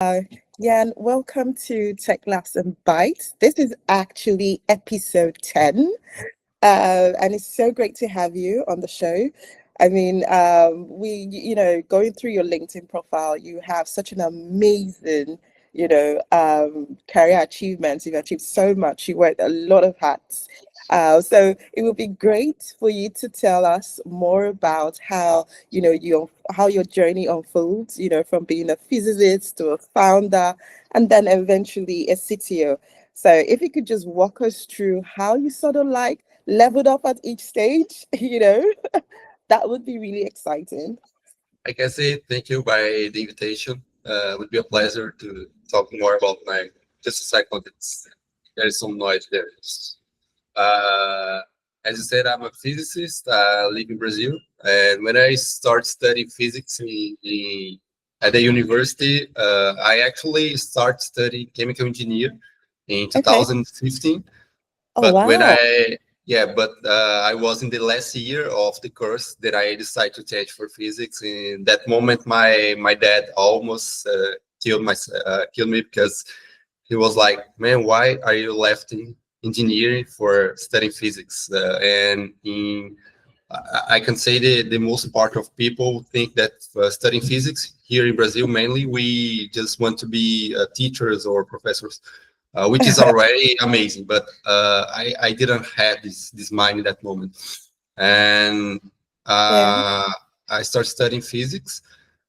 Yeah, and welcome to Tech Laughs and Bytes. This is actually episode 10, and it's so great to have you on the show. I mean, going through your LinkedIn profile, you have such an amazing, career achievements. You've achieved so much. You wear a lot of hats. So it would be great for you to tell us more about how your journey unfolds, from being a physicist to a founder and then eventually a CTO. So if you could just walk us through how you sort of like leveled up at each stage, that would be really exciting. I can say thank you by the invitation. It would be a pleasure to talk more about my. Just a second, there is some noise there. Uh, as you said, I'm a physicist. I live in Brazil, and when I start studying physics at the university, I actually start studying chemical engineer in Okay. 2015. Oh, But when wow. I was in the last year of the course that I decided to change for physics. In that moment, my dad almost killed me because he was like, "Man, why are you left in engineering for studying physics?" I can say the most part of people think that studying physics here in Brazil mainly we just want to be teachers or professors, which is already amazing. But I didn't have this mind in that moment, and Yeah. uh, I started studying physics,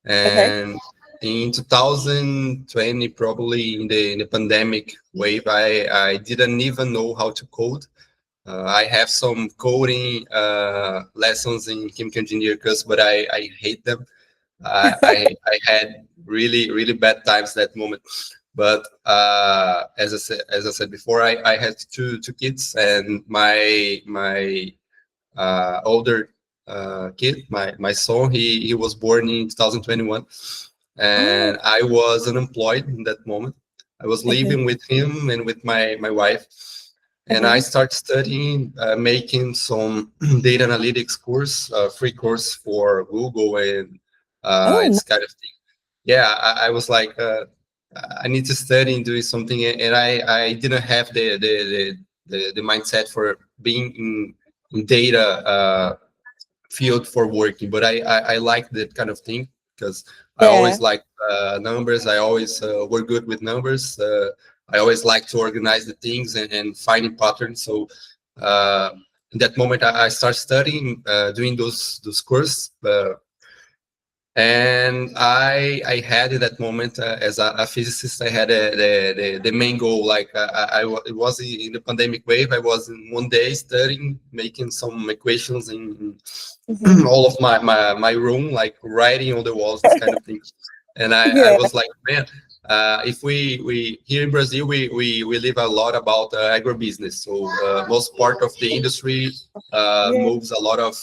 Okay. and in 2020, probably in the pandemic wave, I didn't even know how to code. I have some coding lessons in chemical engineer course, but I hate them. I had really bad times that moment. But as I said before, I had two kids, and my older kid, my son, he was born in 2021, Oh, and I was unemployed in that moment. I was okay. living with him and with my wife, and I Okay. started studying, making some data analytics course, free course for Google and Oh, this kind of thing. Yeah, I was like, I need to study and doing something, and I didn't have the mindset for being in data field for working, but I like that kind of thing because I yeah. always like numbers. I always were good with numbers. I always like to organize the things and finding patterns. So uh, in that moment, I started studying, doing those courses. And I had in that moment as a physicist, I had the main goal. Like it was in the pandemic wave. I was in one day studying, making some equations in Hmm. all of my room, like writing on the walls, this kind of thing. And I Yeah. was like, man, if we here in Brazil, we live a lot about agribusiness. So most part of the industry Yeah. moves a lot of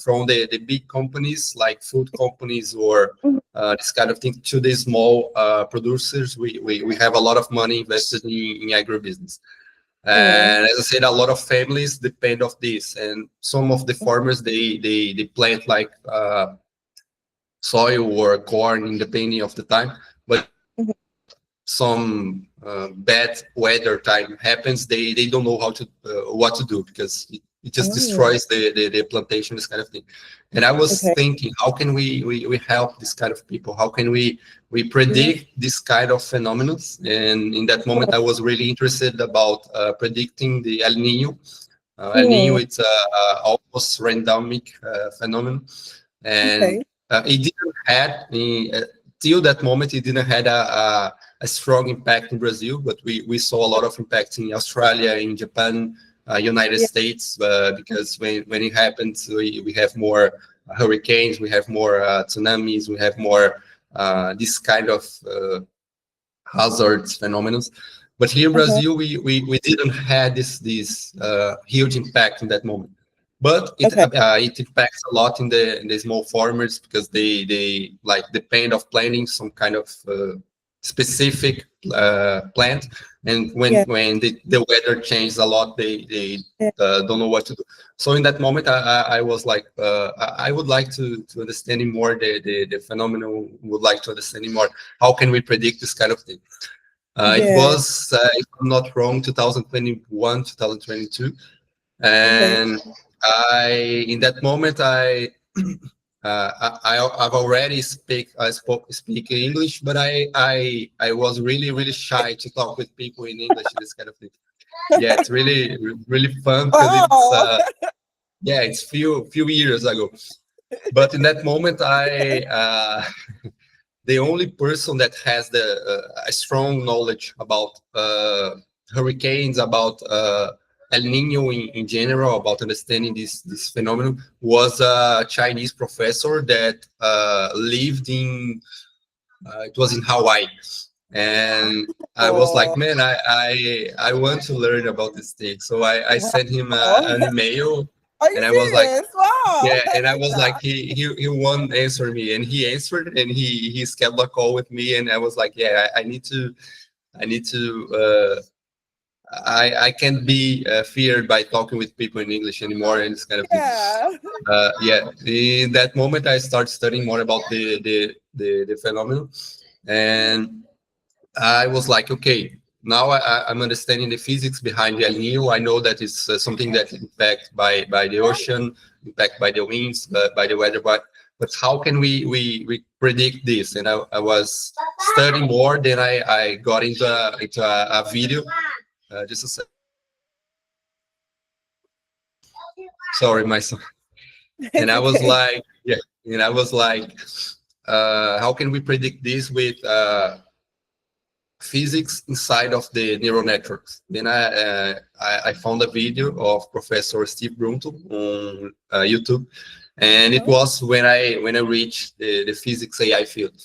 from the big companies like food companies or Mhm. this kind of thing to the small producers. We have a lot of money invested in agribusiness. Yeah. And as I said, a lot of families depend of this, and some of the farmers they plant like soil or corn in depending of the time. But Mhm. some bad weather time happens, they don't know how to what to do because it just Oh, destroys the plantation, this kind of thing. And I was okay. thinking, how can we help this kind of people? How can we Yeah. predict this kind of phenomena? And in that moment, I was really interested about predicting the El Nino. El Nino, Mm, it's a almost randomic phenomenon, and okay. it didn't had till that moment it didn't had a strong impact in Brazil, but we saw a lot of impact in Australia, in Japan, United Yeah. States, because when it happens, we have more hurricanes, we have more tsunamis, we have more this kind of hazards phenomena. But here in Uh-huh. Brazil, we didn't have this huge impact in that moment. But Okay. it impacts a lot in the small farmers because they like depend of planting some kind of specific plant, and Yeah. when the weather changes a lot, they Yeah. don't know what to do. So in that moment, I was like, I would like to understand more the phenomenon. Would like to understand more. How can we predict this kind of thing? It Yeah. was, if I'm not wrong, 2021, 2022, Okay. and in that moment, I've already speak English, but I was really shy to talk with people in English. This kind of thing. Yeah, it's really fun because it's Oh. yeah, it's few years ago. But in that moment, the only person that has a strong knowledge about hurricanes, about El Nino in general, about understanding this phenomenon, was a Chinese professor that lived in it was in Hawaii, and I was like, Oh. man, I want to learn about this thing. So I Wow. sent him an email, Are you and I was like, serious? Wow. yeah, I and I like was like, that. he won't answer me, and he answered, and he scheduled a call with me, and I was like, yeah, I need to I can't be feared by talking with people in English anymore, and this kind of thing. Yeah. Yeah, in that moment, I started studying more about the phenomenon, and I was like, okay, now I'm understanding the physics behind the El Nino. I know that it's something that impacted by the ocean, impacted by the winds, by the weather. But how can we predict this? And I was studying more. Then I got into a video. Just a sec. Sorry, my son. And It's I was okay. like, yeah. And I was like, how can we predict this with physics inside of the neural networks? Then I found a video of Professor Steve Brunto on YouTube, and it Oh, was when I reached the physics AI field.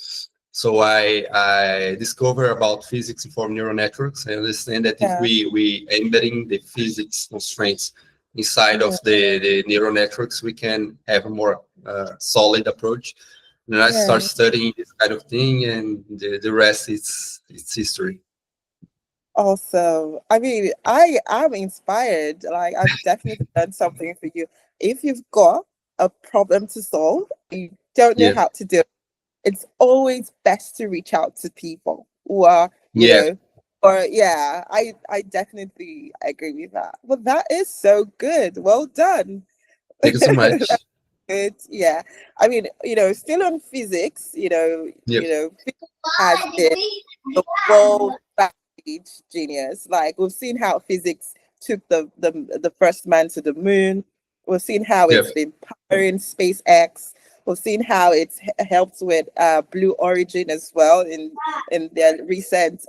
So I discovered about physics informed neural networks. I understand that if yeah. we embedding the physics constraints inside of Yeah. the neural networks, we can have a more solid approach. And I start Yeah. studying this kind of thing, and the rest is it's history. Awesome. I mean, I am inspired. Like, I've definitely done something for you. If you've got a problem to solve, you don't know Yeah, how to do it, it's always best to reach out to people who are, yeah. or yeah, I definitely agree with that. Well, that is so good. Well done. Thank you so much. Good. Yeah. I mean, still on physics, Yep, physics has been the world stage genius. Like we've seen how physics took the first man to the moon. We've seen how yep, it's been powering SpaceX. We've seen how it's helped with Blue Origin as well in their recent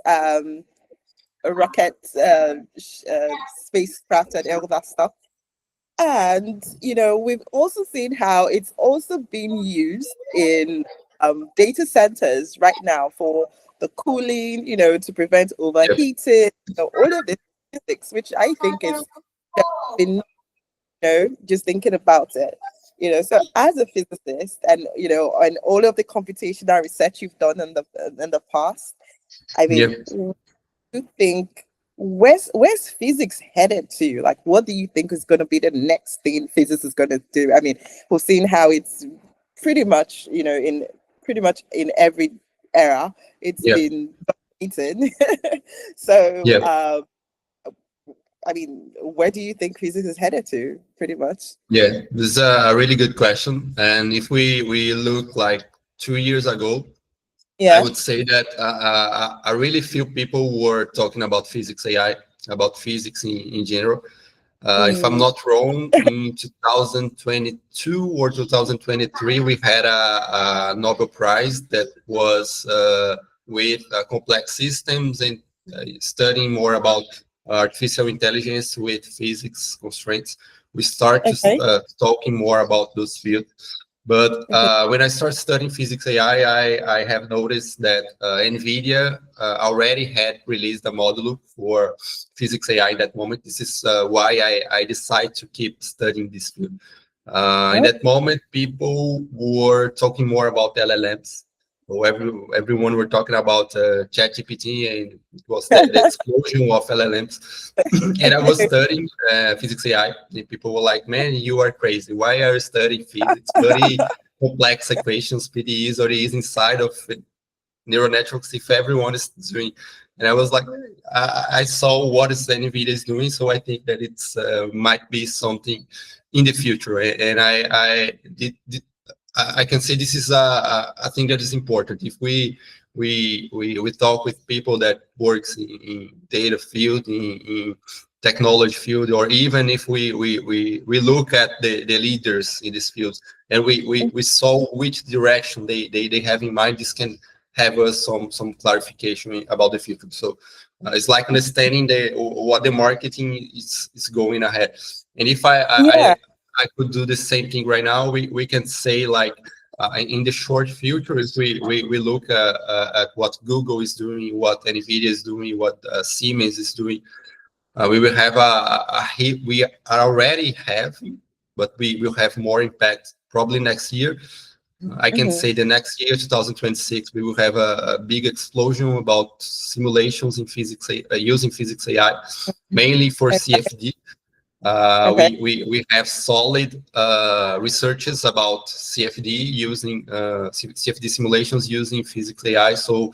rocket spacecraft and all that stuff. And we've also seen how it's also being used in data centers right now for the cooling, to prevent yep, overheating, all of this physics, which I think is just been, just thinking about it. So as a physicist, and and all of the computational research you've done in the past, I mean, yep. you think where's physics headed to? Like, what do you think is going to be the next thing physics is going to do? I mean, we've seen how it's pretty much, pretty much in every era, it's Yep, been dominating. So, yep. I mean, where do you think physics is headed to? Pretty much. Yeah, this is a really good question. And if we look like 2 years ago, I Yeah. would say that I really feel people were talking about physics AI, about physics in general. If I'm Mm, not wrong, in 2022 or 2023, we had a Nobel Prize that was with complex systems and studying more about artificial intelligence with physics constraints. We start to okay. talking more about those fields. But Okay. when I start studying physics AI, I have noticed that NVIDIA already had released a module for physics AI in that moment. This is why I decided to keep studying this field. In Oh, that moment, people were talking more about LLMs. So everyone were talking about ChatGPT, and it was the explosion of LLMs. And I was studying physics AI, and people were like, "Man, you are crazy. Why are you studying physics? Very complex equations, PDEs, or is inside of neural networks if everyone is doing." And I was like, I saw what is NVIDIA is doing, so I think that it's might be something in the future. And I can say this is a thing that is important. If we talk with people that works in data field, in technology field, or even if we look at the leaders in this field, and we saw which direction they have in mind, this can have us some clarification about the future. So it's like understanding what the marketing is going ahead. And if Yeah. I could do the same thing right now, we can say like in the short future, if we look at what Google is doing, what NVIDIA is doing, what Siemens is doing, we will have we are already having, but we will have more impact probably next year. I can say the next year, 2026, we will have a big explosion about simulations in physics, using physics AI, mainly for CFD. Okay. We have solid researches about CFD using CFD simulations using physics AI. So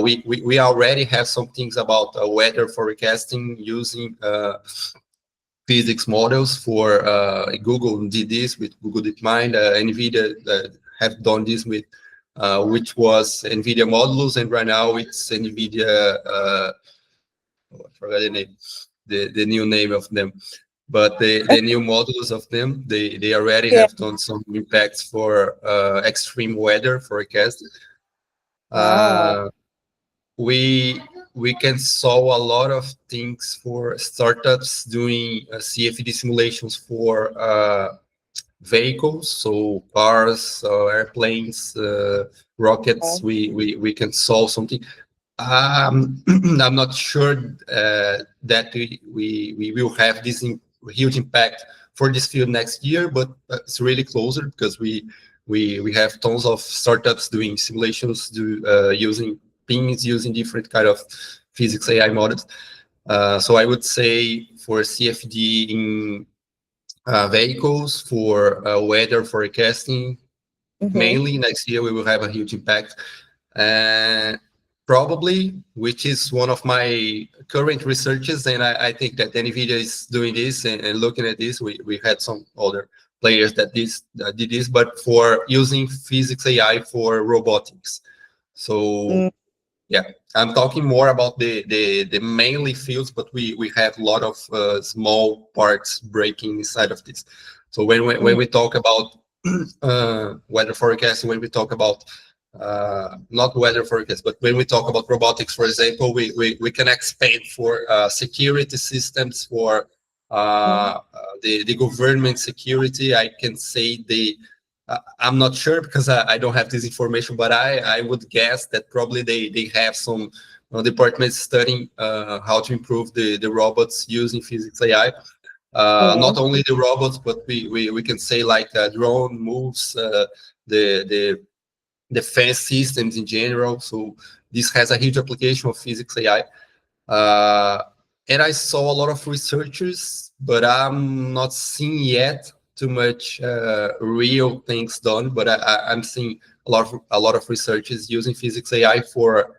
we already have some things about weather forecasting using physics models. For Google did this with Google DeepMind. NVIDIA have done this with which was NVIDIA Modulus, and right now it's NVIDIA. I forgot the name, the new name of them. But the new models of them, they already Yeah. have done some impacts for extreme weather forecast. Wow. We can solve a lot of things for startups doing CFD simulations for vehicles, so cars, airplanes, rockets. We can solve something. I'm not sure that we will have this huge impact for this field next year, but it's really closer because we have tons of startups doing simulations, using pins, using different kind of physics AI models. So I would say for CFD in vehicles, for weather forecasting, mainly next year we will have a huge impact. And probably, which is one of my current researches, and I think that NVIDIA is doing this and looking at this. We had some other players that did this, but for using physics AI for robotics. So yeah, I'm talking more about the mainly fields, but we have a lot of small parts breaking inside of this. So when we talk about weather forecasting, when we talk about not weather forecast, but when we talk about robotics, for example, we can expand for security systems, for the government security. I can say I'm not sure because I don't have this information, but I would guess that probably they have some departments studying how to improve the robots using physics AI. Not only the robots, but we can say like drone moves, the defense systems in general. So this has a huge application of physics AI. And I saw a lot of researchers, but I'm not seeing yet too much real things done. But I'm seeing a lot of researchers using physics AI for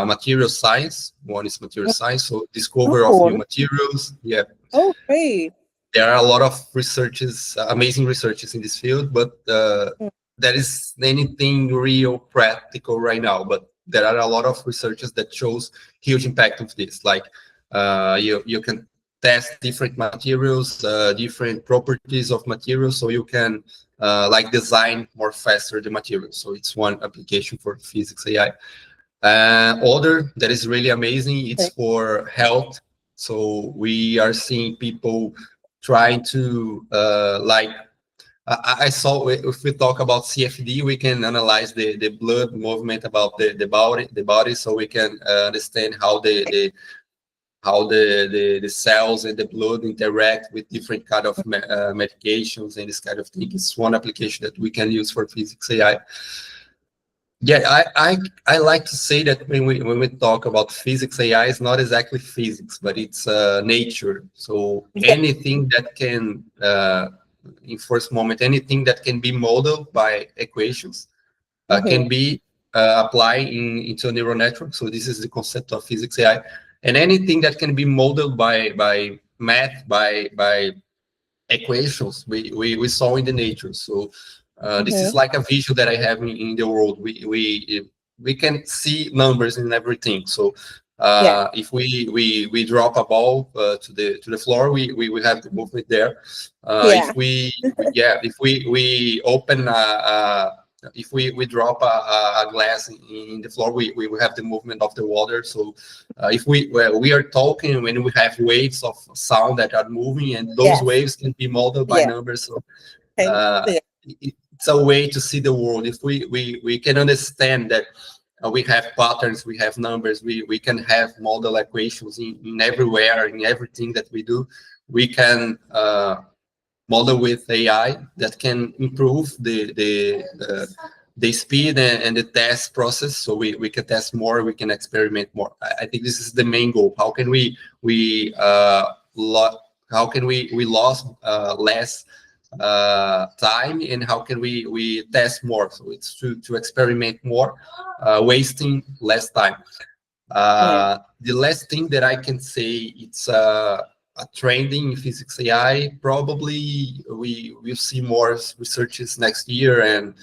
material science. One is material science, so discover of new materials. Yeah. Oh, great. There are a lot of researchers, amazing researchers in this field, but there is anything real practical right now. But there are a lot of researchers that shows huge impact of this. Like you can test different materials, different properties of materials, so you can like design more faster the materials. So it's one application for physics AI. Other that is really amazing, it's for health. So we are seeing people trying to like I saw, if we talk about CFD, we can analyze the blood movement about the body, so we can understand how the cells and the blood interact with different kind of medications and this kind of thing. It's one application that we can use for physics AI. Yeah, I like to say that when we talk about physics, AI is not exactly physics, but it's nature. So Yeah. anything that can, in first moment, anything that can be modeled by equations can Hmm. be applied into a neural network. So this is the concept of physics AI, and anything that can be modeled by math, by equations we saw in the nature. So this Hmm. is like a visual that I have in the world. We can see numbers in everything. So Yeah. if we drop a ball to the floor, we have the movement there. Yeah. If yeah, if we open if we drop a glass in the floor, we will have the movement of the water. So if we are talking when we have waves of sound that are moving, and those Yes. waves can be modeled by Yeah. numbers. So Okay. uh, Yeah. it's a way to see the world. If we can understand that we have patterns, we have numbers, we can have model equations in everywhere, in everything that we do. We can model with AI that can improve the speed and the test process. So we can test more, we can experiment more. I think this is the main goal. How can we how can we lose less time, and how can we test more? So it's to experiment more, wasting less time. Yeah. The last thing that I can say, it's a trending in physics AI. Probably we will see more researches next year, and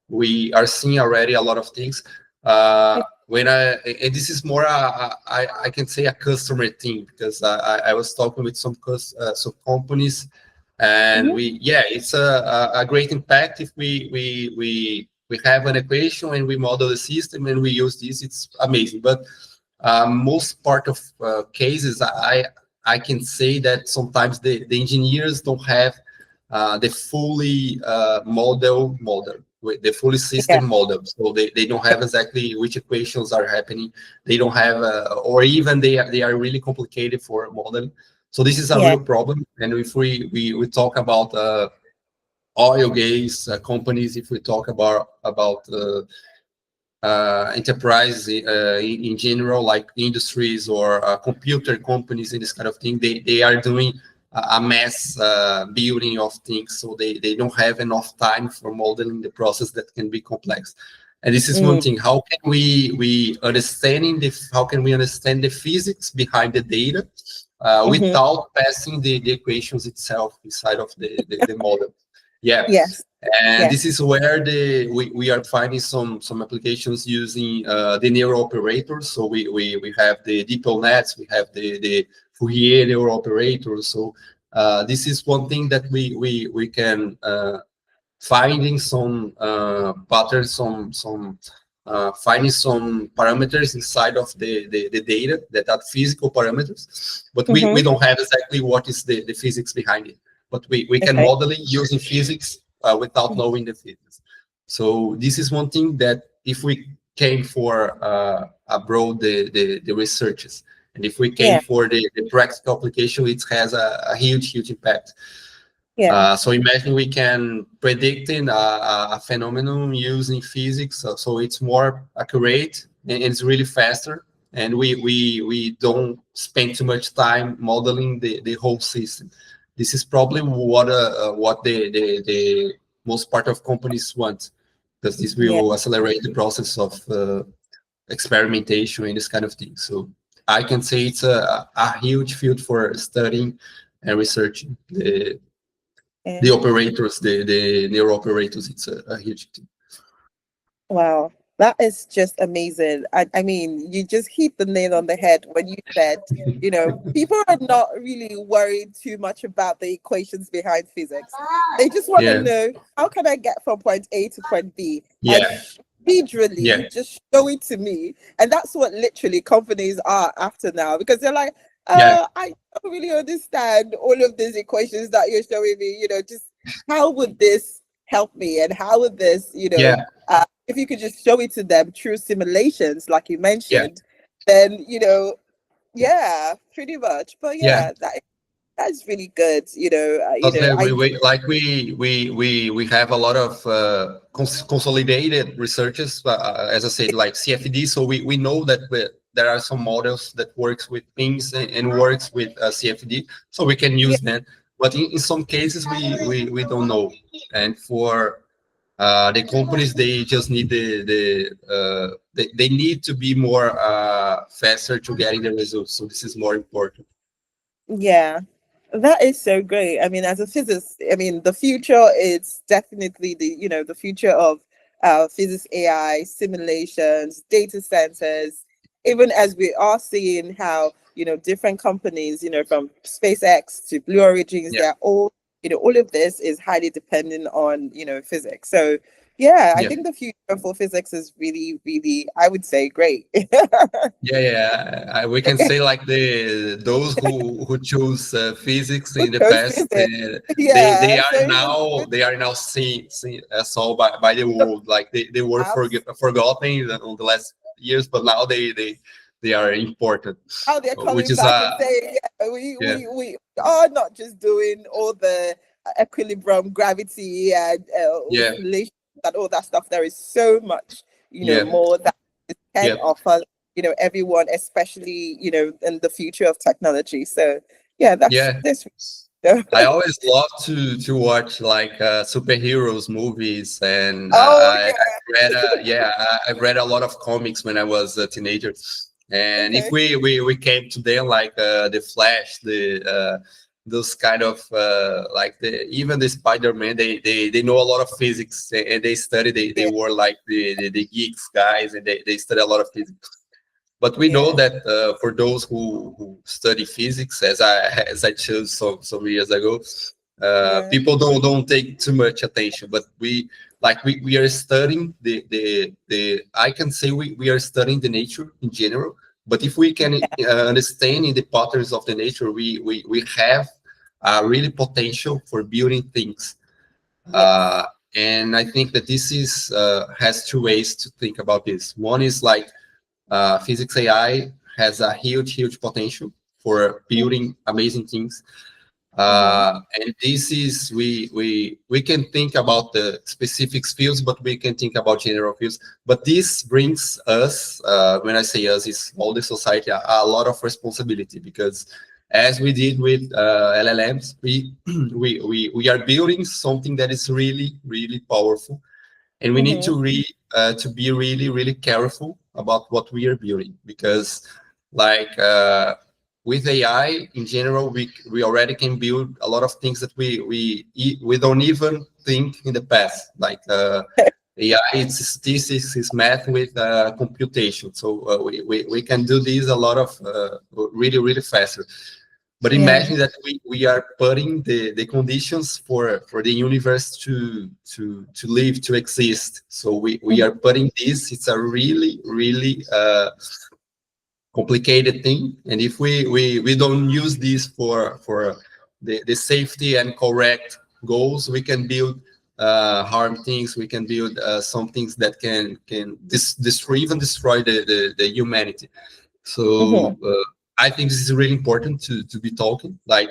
we are seeing already a lot of things. When and this is more I can say a customer thing, because I was talking with some companies, and Hmm. it's a great impact if we have an equation and we model the system and we use this. It's amazing, but most part of cases, I can say that sometimes the engineers don't have the fully the fully Yeah. system model. So they don't have exactly which equations are happening. They don't have, or even they are really complicated for modeling. So this is a Yeah. real problem. And if we talk about oil, gas companies, if we talk about enterprise in general, like industries or computer companies and this kind of thing, they are doing a mass building of things, so they don't have enough time for modeling the process that can be complex. And this is one Mm. thing. How can we understanding how can we understand the physics behind the data Hmm. without passing the equations itself inside of the model? Yeah. Yes. And Yes. this is where we are finding some applications using the neural operators. So we have the DeepL nets, we have the Fourier neural operators. So this is one thing that we can finding some patterns, some finding some parameters inside of the data that are physical parameters, but we Hmm. don't have exactly what is the physics behind it. But we can Okay. model it using physics without knowing the physics. So this is one thing that if we came for abroad the researches, and if we came Yeah. for the practical application, it has a huge impact. Yeah. So imagine we can predicting a phenomenon using physics, so it's more accurate and it's really faster, and we don't spend too much time modeling the whole system. This is probably what the most part of companies want, because this Yeah. will accelerate the process of experimentation and this kind of thing. So I can say it's a huge field for studying and researching Yeah. the operators, the neural operators. It's a huge thing. Wow, that is just amazing. I mean, you just hit the nail on the head when you said, people are not really worried too much about the equations behind physics. They just want to Yeah, know, how can I get from point A to point B? And yeah, yeah, procedurally, just show it to me. And that's what literally companies are after now, because they're like, yeah, I don't really understand all of these equations that you're showing me. Just how would this help me? And how would this, yeah, if you could just show it to them through simulations, like you yeah, mentioned, then yeah, pretty much. But yeah. yeah, that. That's really good. Because I we have a lot of consolidated researches, as I said, like CFD. So we know that there are some models that works with things and works with CFD, so we can yeah, use them. But in some cases, we don't know. And for the companies, they just need they need to be more faster to getting the results. So this is more important. yeah. That is so great. I mean, as a physicist, I mean, the future is definitely the future of physics, AI, simulations, data centers, even as we are seeing how, different companies, from SpaceX to Blue Origins, Yeah, they're all, all of this is highly dependent on, physics. So, yeah, I yeah. think the future for physics is really, really, I would say, great. Yeah, yeah. We can say like those who choose physics Who in the chose past, physics? they Yeah. are So even now seen saw by the the world. Like they were apps. forgotten on the last years, but now they are important, How they're coming which is back and saying, yeah, yeah, we are not just doing all the equilibrium, gravity, and yeah, oscillation and all that stuff. There is so much, yeah, more that it can yeah, offer, everyone, especially, in the future of technology. So, yeah, that's yeah. this. I always love to watch like superheroes movies, and Oh, I yeah. read I've read a lot of comics when I was a teenager. And if Okay. we came to them like the Flash, the those kind of like even the Spider-Man, they know a lot of physics, and they study. They Yeah. were like the geeks guys, and they study a lot of physics. But we know Yeah. that for those who study physics, as I chose some years ago, Yeah. people don't take too much attention. But we are studying the I can say we are studying the nature in general. But if we can understand in the patterns of the nature, we have really potential for building things. Yes. And I think that this is has two ways to think about this. One is like physics AI has a huge potential for building amazing things. Mm-hmm. And this is we can think about the specific fields, but we can think about general fields. But this brings us, when I say us, is all the society a lot of responsibility, because as we did with LLMs, we are building something that is really powerful, and we need Mm-hmm. to be really careful about what we are building, because like with AI in general, we already can build a lot of things that we don't even think in the past, like AI, it's statistics, it's math with computation. So we can do this a lot of really faster. But Yeah. imagine that we are putting the conditions for the universe to live, to exist. So we Mhm. are putting this. It's a really complicated thing. And if we don't use this for the safety and correct goals, we can build harm things. We can build some things that can destroy, even destroy the humanity. So Mhm. I think this is really important to be talking. Like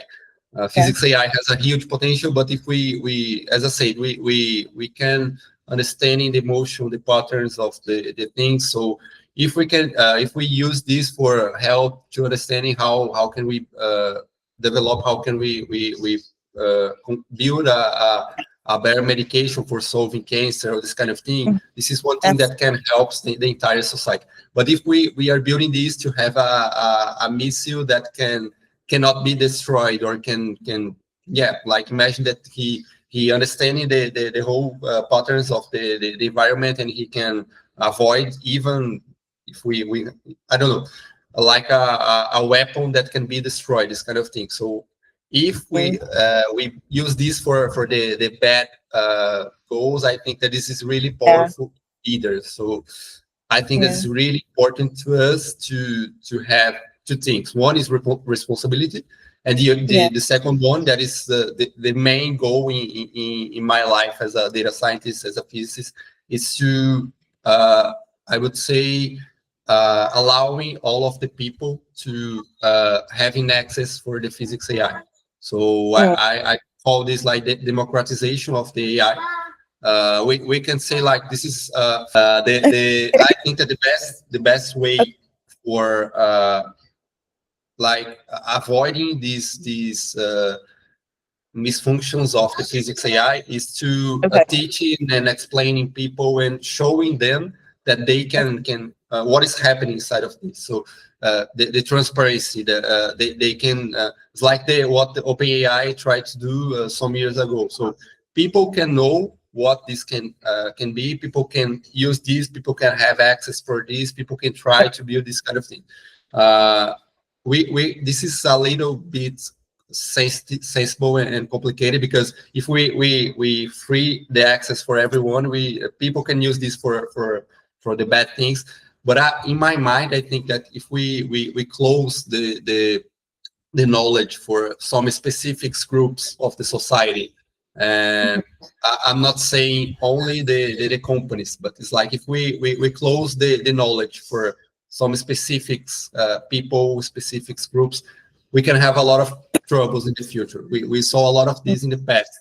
Yeah. physics AI has a huge potential, but if we as I said, we can understanding the emotion, the patterns of the things. So if we use this for help to understanding how can we develop, how can we build a better medication for solving cancer or this kind of thing. Mhm. This is one thing Abs- that can help the entire society. But if we are building this to have a missile that cannot be destroyed, or can yeah, like imagine that he understanding the whole patterns of the environment, and he can avoid, even if we I don't know, like a weapon that can be destroyed, this kind of thing. So if mm, we use this for the bad goals, I think that this is really Yeah. powerful either. So I think that Yeah. it's really important to us to have two things. One is responsibility, and Yeah. the second one, that is the main goal in my life as a data scientist, as a physicist, is to I would say allowing all of the people to having access for the physics AI. So I call this like the democratization of the AI. We can say like this is the I think that the best way for like avoiding these misfunctions of the physics AI is to Okay. teaching and explaining people and showing them that they can what is happening inside of this. So the transparency, they can it's like what the OpenAI tried to do some years ago. So people can know what this can be. People can use this. People can have access for this. People can try to build this kind of thing. Uh, we this is a little bit sensible and complicated, because if we free the access for everyone, we people can use this for the bad things. But in my mind, I think that if we close the knowledge for some specific groups of the society, and I'm not saying only the companies, but it's like if we close the knowledge for some specifics people, specific groups, we can have a lot of troubles in the future. We saw a lot of this in the past.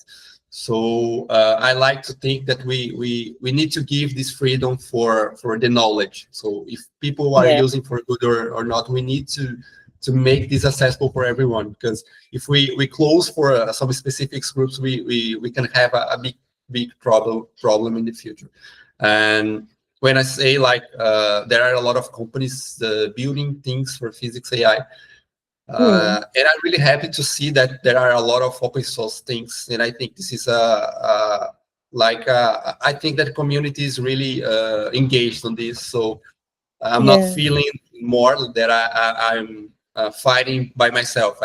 So I like to think that we need to give this freedom for the knowledge. So if people are Yeah. using for good or not, we need to make this accessible for everyone. Because if we close for some specific groups, we can have a big problem in the future. And when I say like there are a lot of companies building things for physics AI, and I'm really happy to see that there are a lot of open source things. And I think this is I think that the community is really engaged on this. So I'm not Yeah. feeling more that I'm fighting by myself.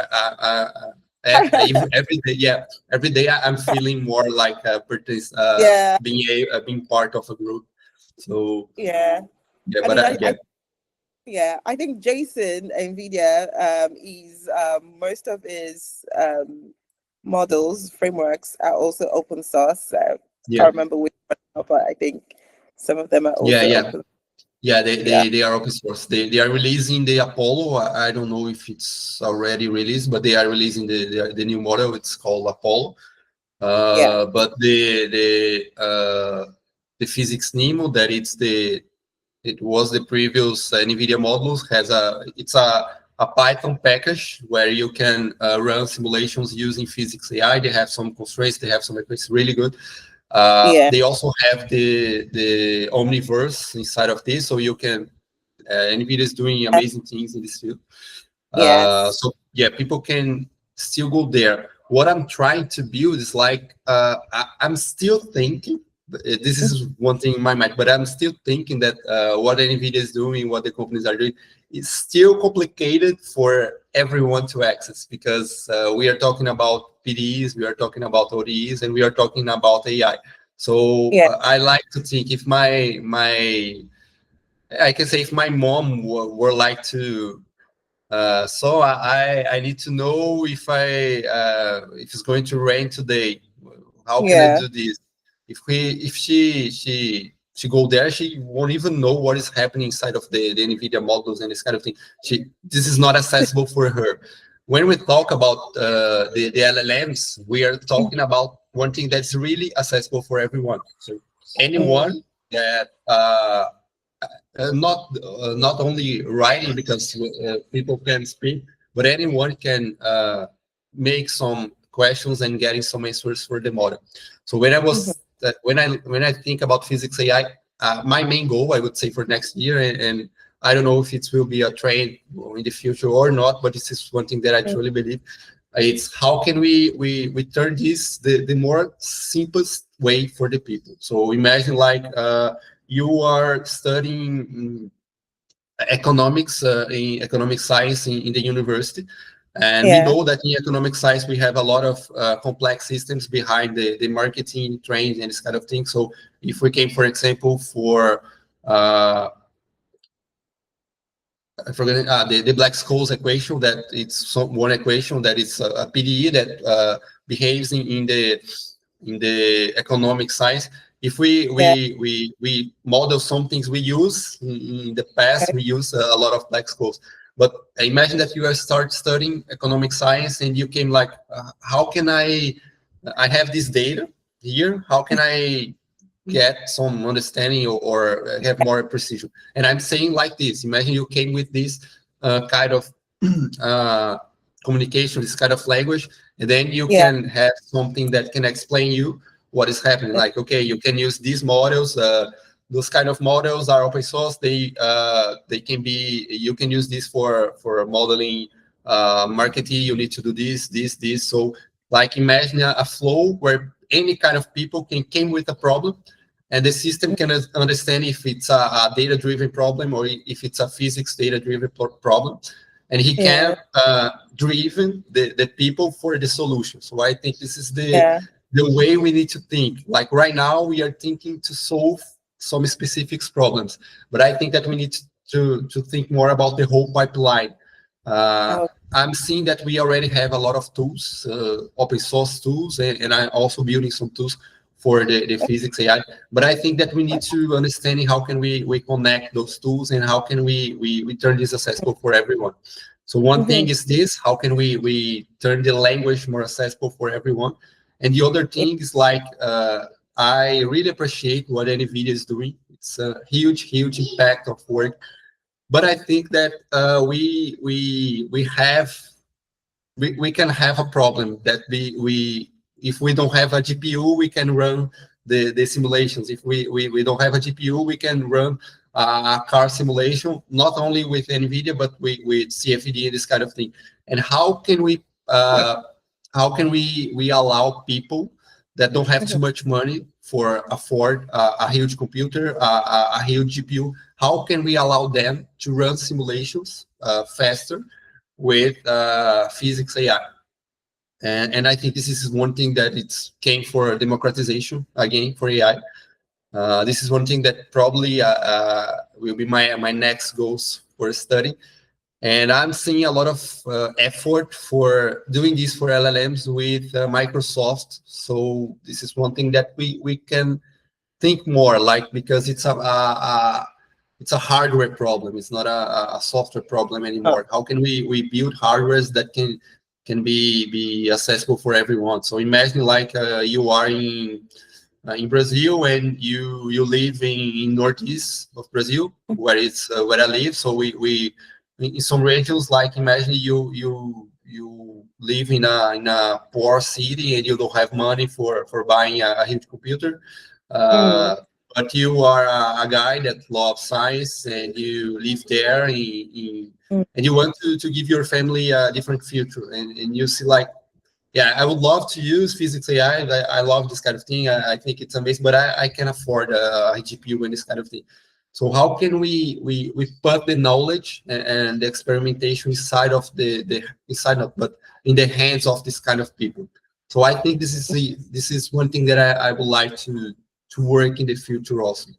Every day, yeah, every day I'm feeling more like Yeah. being part of a group. So Yeah. yeah, I but mean, yeah, yeah, I think Jason NVIDIA is most of his models frameworks are also open source. I yeah, can't remember which one, but I think some of them are yeah, also yeah. open. Yeah, Yeah, they are open source. They are releasing the Apollo. I don't know if it's already released, but they are releasing the new model. It's called Apollo. yeah, But the physics Nemo, that it was the previous NVIDIA models, has it's a Python package where you can run simulations using physics AI. They have some constraints. They have some. It's really good. yeah, They also have the Omniverse inside of this, so you can. NVIDIA is doing amazing things in this field. yes, So yeah, people can still go there. What I'm trying to build is like I'm still thinking. This is one thing in my mind, but I'm still thinking that what NVIDIA is doing, what the companies are doing, is still complicated for everyone to access, because we are talking about PDEs, we are talking about ODEs, and we are talking about AI. So yeah, I like to think if my I can say if my mom were like to so I need to know if it's going to rain today. How can I yeah, do this? If she go there, she won't even know what is happening inside of the NVIDIA models and this kind of thing. This is not accessible for her. When we talk about the LLMs, we are talking about one thing that's really accessible for everyone. So anyone that not only writing, because people can speak, but anyone can make some questions and getting some answers for the model. So when I think about physics AI, my main goal, I would say, for next year, and I don't know if it will be a trend in the future or not, but this is one thing that I truly believe. It's how can we turn this the more simplest way for the people. So imagine like you are studying economics in economic science in the university, and we yeah, know that in economic science we have a lot of complex systems behind the marketing trends and this kind of thing. So if we came, for example, for I forget the Black-Scholes equation, that it's one equation that is a PDE that behaves in the economic science. If yeah, we model some things we use in the past, we use a lot of Black-Scholes. But imagine that you are start studying economic science and you came like, how can I have this data here, how can I get some understanding or have more precision? And I'm saying like this, imagine you came with this kind of uh, communication, this kind of language, and then you Yeah. can have something that can explain you what is happening. Like, okay, you can use these models. Those kind of models are open source. They can be. You can use this for modeling marketing. You need to do this. So, like, imagine a flow where any kind of people can came with a problem, and the system can understand if it's a data-driven problem or if it's a physics data-driven problem, and he Yeah. can driven the people for the solution. So I think this is Yeah. the way we need to think. Like right now, we are thinking to solve some specific problems, but I think that we need to think more about the whole pipeline. Uh, Oh, I'm seeing that we already have a lot of tools, open source tools, and I'm also building some tools for the physics AI. But I think that we need to understand how can we connect those tools and how can we turn this accessible for everyone. So one thing mhm. is this: how can we turn the language more accessible for everyone? And the other Yeah. thing is like I really appreciate what NVIDIA is doing. It's a huge impact of work. But I think that we can have a problem that we if we don't have a GPU, we can run the simulations. If we don't have a GPU, we can run a car simulation, not only with NVIDIA, but with CFD and this kind of thing. And how can we allow people that don't have too Mhm. much money for afford a huge computer, a huge GPU? How can we allow them to run simulations faster with physics AI? And I think this is one thing that it's came for democratization again for AI. This is one thing that probably will be my next goals for study. And I'm seeing a lot of effort for doing this for LLMs with Microsoft. So this is one thing that we can think more like, because it's a hardware problem. It's not a software problem Oh, anymore. How can we build hardwares that can be accessible for everyone? So imagine like you are in Brazil and you live in northeast of Brazil, where it's where I live. So we in some regions, like imagine you live in a poor city and you don't have money for buying a huge computer. mm, Uh, but you are a guy that loves science and you live there mm, and you want to give your family a different future, and you see like, yeah, I would love to use physics AI. I love this kind of thing. I think it's amazing, but I can afford a GPU and this kind of thing. So how can we put the knowledge and the experimentation inside of the inside of, but in the hands of this kind of people? So I think this is one thing that I would like to work in the future also.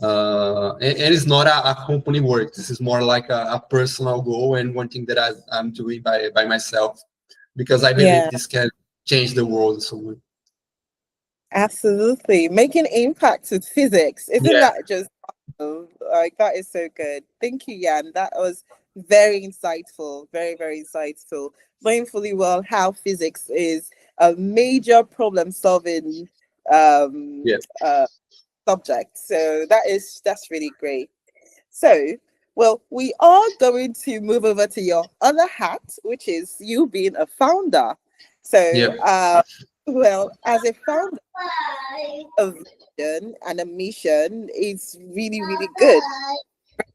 And it's not a company work. This is more like a personal goal and one thing that I'm doing by myself, because I believe yeah, this can change the world. So absolutely. Making impact with physics. Isn't yeah, that just awesome? Like that is so good. Thank you, Jan. That was very insightful. Very, very insightful. Knowing fully well how physics is a major problem solving yeah, uh subject. So that's really great. So, well, we are going to move over to your other hat, which is you being a founder. So, yeah, well, as a founder, a vision and a mission is really, really good.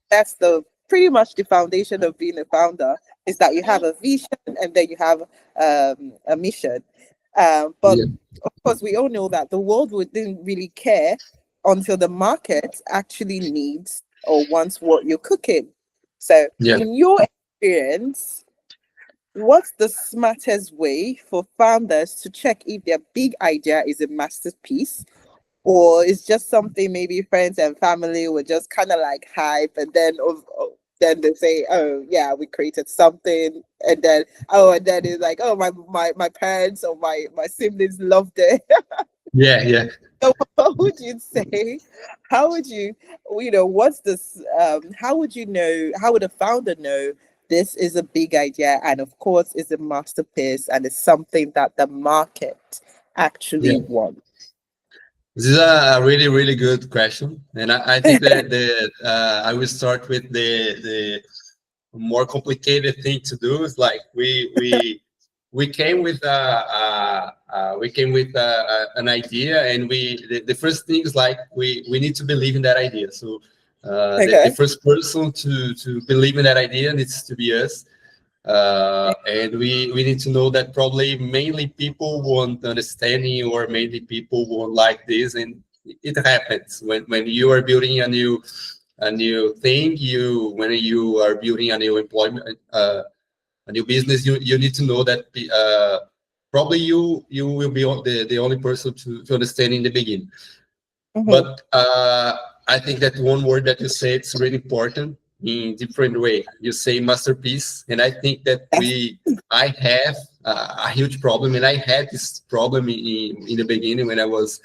That's the pretty much the foundation of being a founder is that you have a vision and then you have a mission. But yeah, of course, we all know that the world didn't really care until the market actually needs or wants what you're cooking. So, yeah, in your experience, what's the smartest way for founders to check if their big idea is a masterpiece or it's just something maybe friends and family would just kind of like hype and then they say, oh yeah, we created something, and then and then it's like, oh my parents or my siblings loved it. yeah, yeah. So what would you say? How would you, what's this how would you know, how would a founder know this is a big idea, and of course is a masterpiece, and it's something that the market actually Yeah. wants? This is a really, really good question, and I think that I will start with the more complicated thing to do. Is like we came with an idea, and the first thing is like we need to believe in that idea. So the Okay. first person to believe in that idea needs to be us. And we need to know that probably mainly people want understanding, or mainly people won't like this, and it happens when you are building a new thing. When you are building a new employment, a new business, you need to know that probably you will be the only person to understand in the beginning. Hmm. But I think that one word that you say, it's really important in different way. You say masterpiece, and I think that I have a huge problem, and I had this problem in the beginning when I was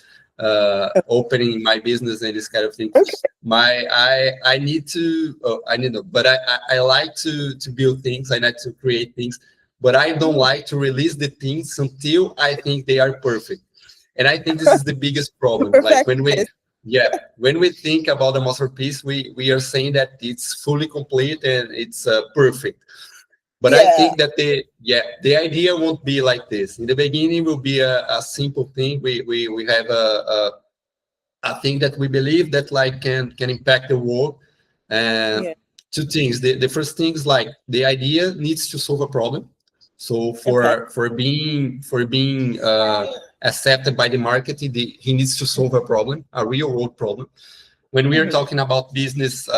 opening my business and this kind of thing. Okay. I need to I need to, but I like to build things. I like to create things, but I don't like to release the things until I think they are perfect. And I think this is the biggest problem. Like Perfect. when we think about a masterpiece, we are saying that it's fully complete and it's perfect. But I Yeah. think that the idea won't be like this. In the beginning, will be a simple thing. We have a thing that we believe that like can impact the world. And Yeah. two things. The first thing is like the idea needs to solve a problem. So Okay. for being accepted by the market, he needs to solve a problem, a real world problem. When we are Hmm. talking about business,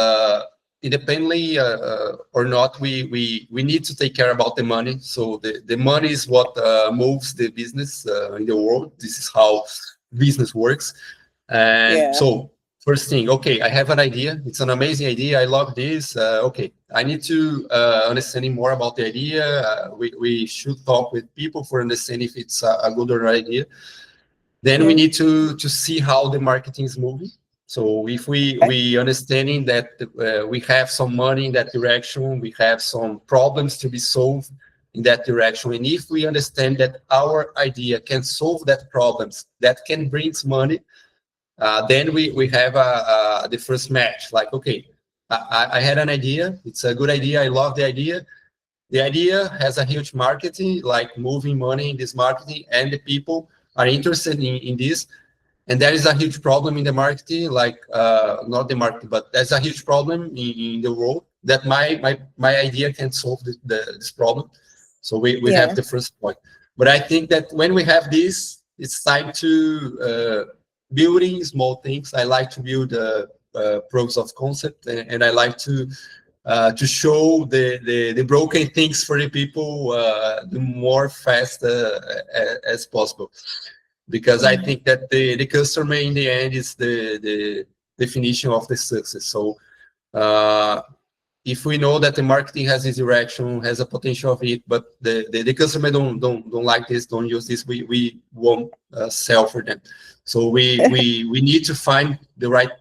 independently or not, we need to take care about the money. So the money is what moves the business in the world. This is how business works. And Yeah. so first thing, okay, I have an idea. It's an amazing idea. I love this. Okay, I need to understanding more about the idea. We should talk with people for understanding if it's a good or not idea. Then we Yeah. need to see how the marketing is moving. So if Okay. we understanding that we have some money in that direction, we have some problems to be solved in that direction, and if we understand that our idea can solve that problems, that can bring money, then we have the first match. Like, okay, I had an idea. It's a good idea. I love the idea. The idea has a huge marketing, like moving money in this marketing, and the people are interested in this. And there is a huge problem in the marketing, like not the market, but there's a huge problem in the world that my idea can solve this problem. So we have Yeah. the first point. But I think that when we have this, it's time to building small things. I like to build proofs of concept, and I like to show the broken things for the people the more fast as possible, because I Mhm. think that the customer in the end is the definition of the success. So uh, if we know that the marketing has this direction, has a potential of it, but the customer don't like this, don't use this, we won't sell for them. So we need to find the right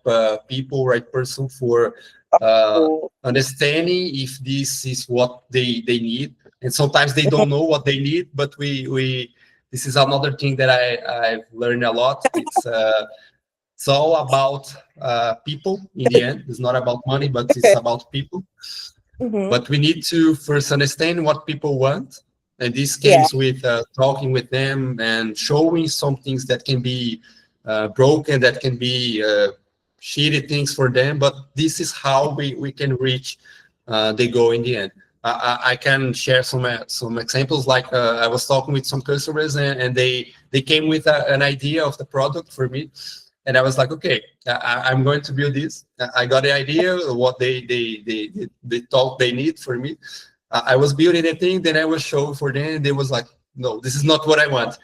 people, right person for Cool. understanding if this is what they need. And sometimes they don't know what they need, but we this is another thing that I've learned a lot. It's all about people in the end. It's not about money, but it's about people. Hmm. But we need to first understand what people want. And this Yeah. comes with talking with them and showing some things that can be broken, that can be shitty things for them. But this is how we can reach the goal in the end. I can share some examples. Like I was talking with some customers, and they came with an idea of the product for me, and I was like, okay, I'm going to build this. I got the idea of what they thought they need for me. I was building a thing, then I was showing for them, and they was like, no, this is not what I want.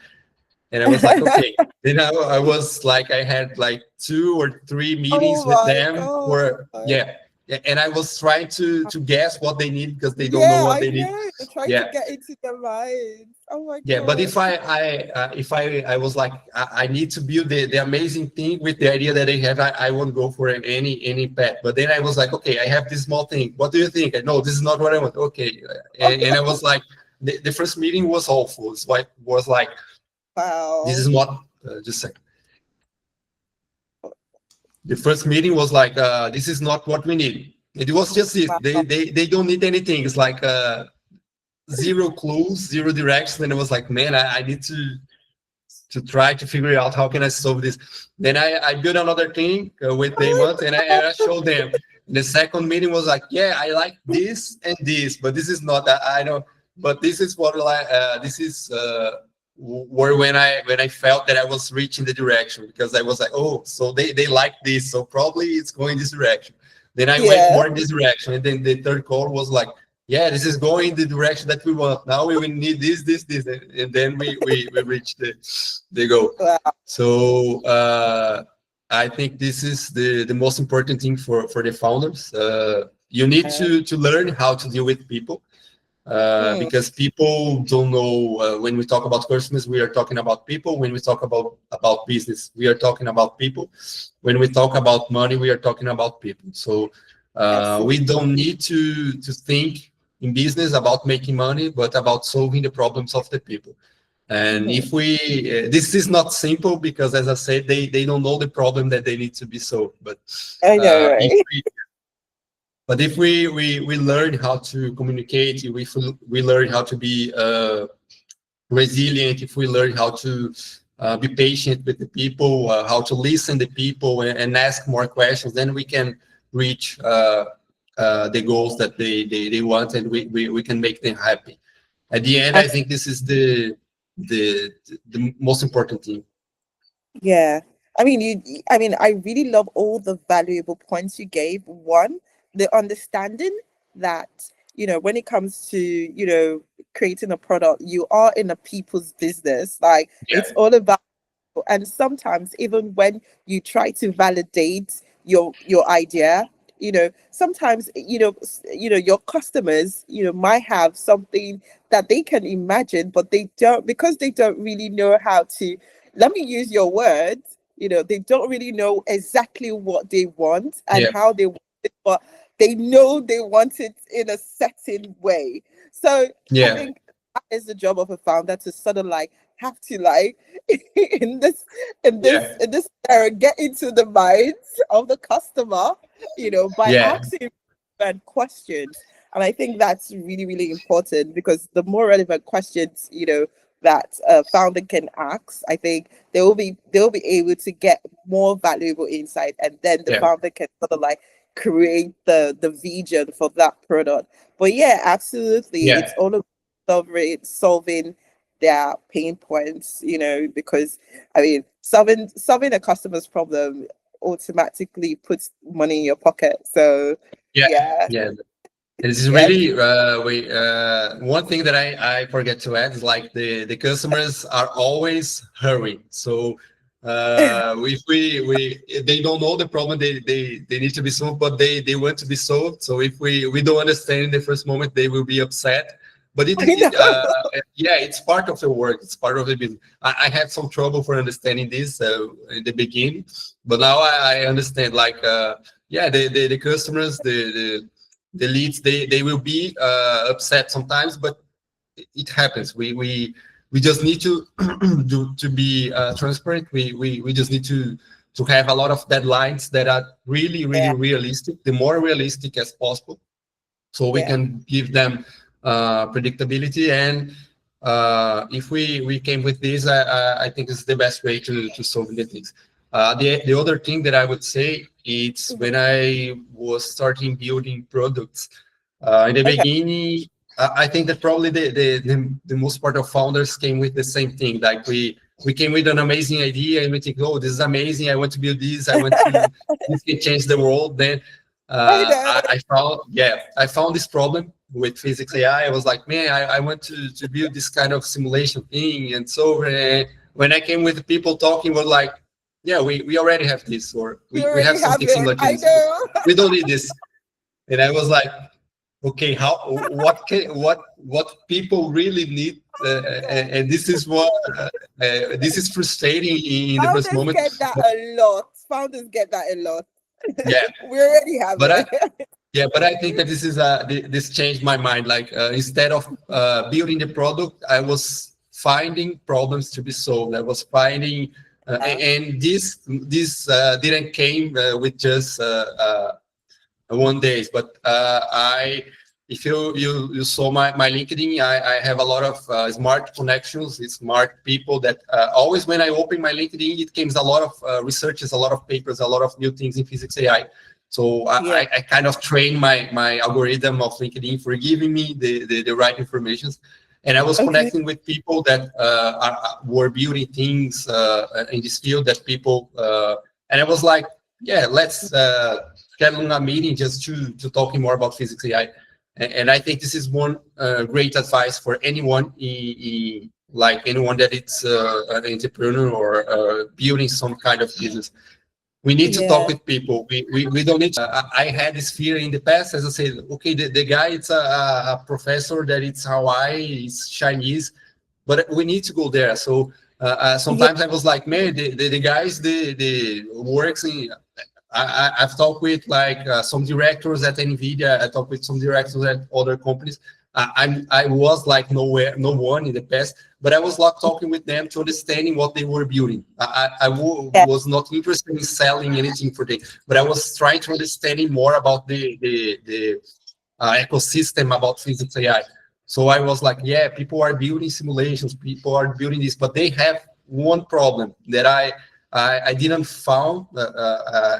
And I was like, okay. Then I was like, I had like 2 or 3 meetings Oh with my them God. for, yeah. and I was trying to guess what they need because they don't know Yeah, what I they need. know. You're trying to Yeah, get into their minds. Oh my yeah. But God. if I was like I need to build the amazing thing with the idea that they have, I won't go for any path. But then I was like, okay, I have this small thing. What do you think? No, this is not what I want. Okay, and I was like, the first meeting was awful. It's like was like this Wow. is what just a second. The first meeting was like this is not what we need. It was just this. Wow. They don't need anything. It's like zero clues, zero direction. And it was like, man, I need to try to figure out how can I solve this. Then I built another thing with Oh Damon, and my I showed them. The second meeting was like, yeah, I like this and this, but this is not. I know, but this is what like this is where when I felt that I was reaching the direction because I was like, oh, so they like this, so probably it's going this direction. Then I went Yeah. more in this direction, and then the third call was like, yeah, this is going in the direction that we want. Now we will need this, and then we reach the goal. Wow. So I think this is the most important thing for the founders. You need to learn how to deal with people Mm, because people don't know. When we talk about customers, we are talking about people. When we talk about business, we are talking about people. When we talk about money, we are talking about people. So we absolutely. don't need to think in business about making money, but about solving the problems of the people. And Mhm. if we, this is not simple because, as I said, they don't know the problem that they need to be solved. But I know, if right? we if we learn how to communicate, if we learn how to be resilient, if we learn how to be patient with the people, how to listen to people and ask more questions, then we can reach the goals that they want, and we can make them happy. At the end, I think this is the most important thing. Yeah. I mean, I really love all the valuable points you gave. One, the understanding that, when it comes to, creating a product, you are in a people's business. Like, Yeah, it's all about, and sometimes even when you try to validate your idea, sometimes your customers might have something that they can imagine, but they don't, because they don't really know how to, let me use your words, they don't really know exactly what they want and yeah, how they want it, but they know they want it in a certain way. So I yeah, think that is the job of a founder, to sort of like have to like in this yeah, in this era get into the minds of the customer, by yeah, asking relevant questions. And I think that's really, really important, because the more relevant questions, that a founder can ask, I think they'll be able to get more valuable insight, and then the yeah, founder can sort of like create the vision for that product. But yeah, absolutely, yeah, it's all about solving their pain points, because I mean, solving a customer's problem automatically puts money in your pocket. So yeah, yeah, yeah. This is yeah. really one thing that I forget to add is like the customers are always hurrying. So if we they don't know the problem they need to be solved, but they want to be solved. So if we don't understand in the first moment, they will be upset. But I know. yeah, it's part of the work. It's part of the business. I had some trouble for understanding this in the beginning, but now I understand. Like yeah, the customers the leads they will be upset sometimes, but it happens. We just need to to be transparent. We just need to have a lot of deadlines that are really Yeah, realistic, the more realistic as possible, so we yeah. can give them predictability. And if we came with this, I think it's the best way to solve the things. The other thing that I would say, it's Mhm. when I was starting building products in the Okay. beginning. I think that probably the most part of founders came with the same thing. Like we came with an amazing idea and we think, oh, this is amazing. I want to build this. I want to this can change the world. Then I know. I found this problem with physics AI. I was like, man, I want to build this kind of simulation thing. And so when I came with the people talking, was like, yeah, we already have this, or You we already have have something it. similar to I this. know. We don't need this. And I was like, okay, what people really need, and this is what this is frustrating in the first Founders moment. get that But, a lot. Founders get that a lot. yeah, We already have but I it. yeah, but I think that this is this changed my mind. Like instead of building the product, I was finding problems to be solved. I was finding, and this didn't came with just 1 day. But if you saw my LinkedIn, I have a lot of smart connections, smart people that always when I open my LinkedIn, it comes a lot of researches, a lot of papers, a lot of new things in physics AI. So Yeah. I kind of train my algorithm of LinkedIn for giving me the right information. And I was Okay. connecting with people that were building things in this field that people, and I was like, yeah, let's schedule a meeting just to talking more about physics AI. And I think this is one great advice for anyone, like anyone that it's an entrepreneur or building some kind of business. We need to talk Yeah. with people. We don't need I had this fear in the past, as I said, okay, the guy, it's a professor that it's Hawaii, it's Chinese, but we need to go there. So Yeah. sometimes I was like, man, the guys, the works in, I've talked with like some directors at NVIDIA. I talked with some directors at other companies. I was like no one in the past, but I was like talking with them to understanding what they were building. Yeah. Was not interested in selling anything for them, but I was trying to understanding more about the ecosystem about physics AI. So I was like, yeah, people are building simulations, people are building this, but they have one problem that I didn't found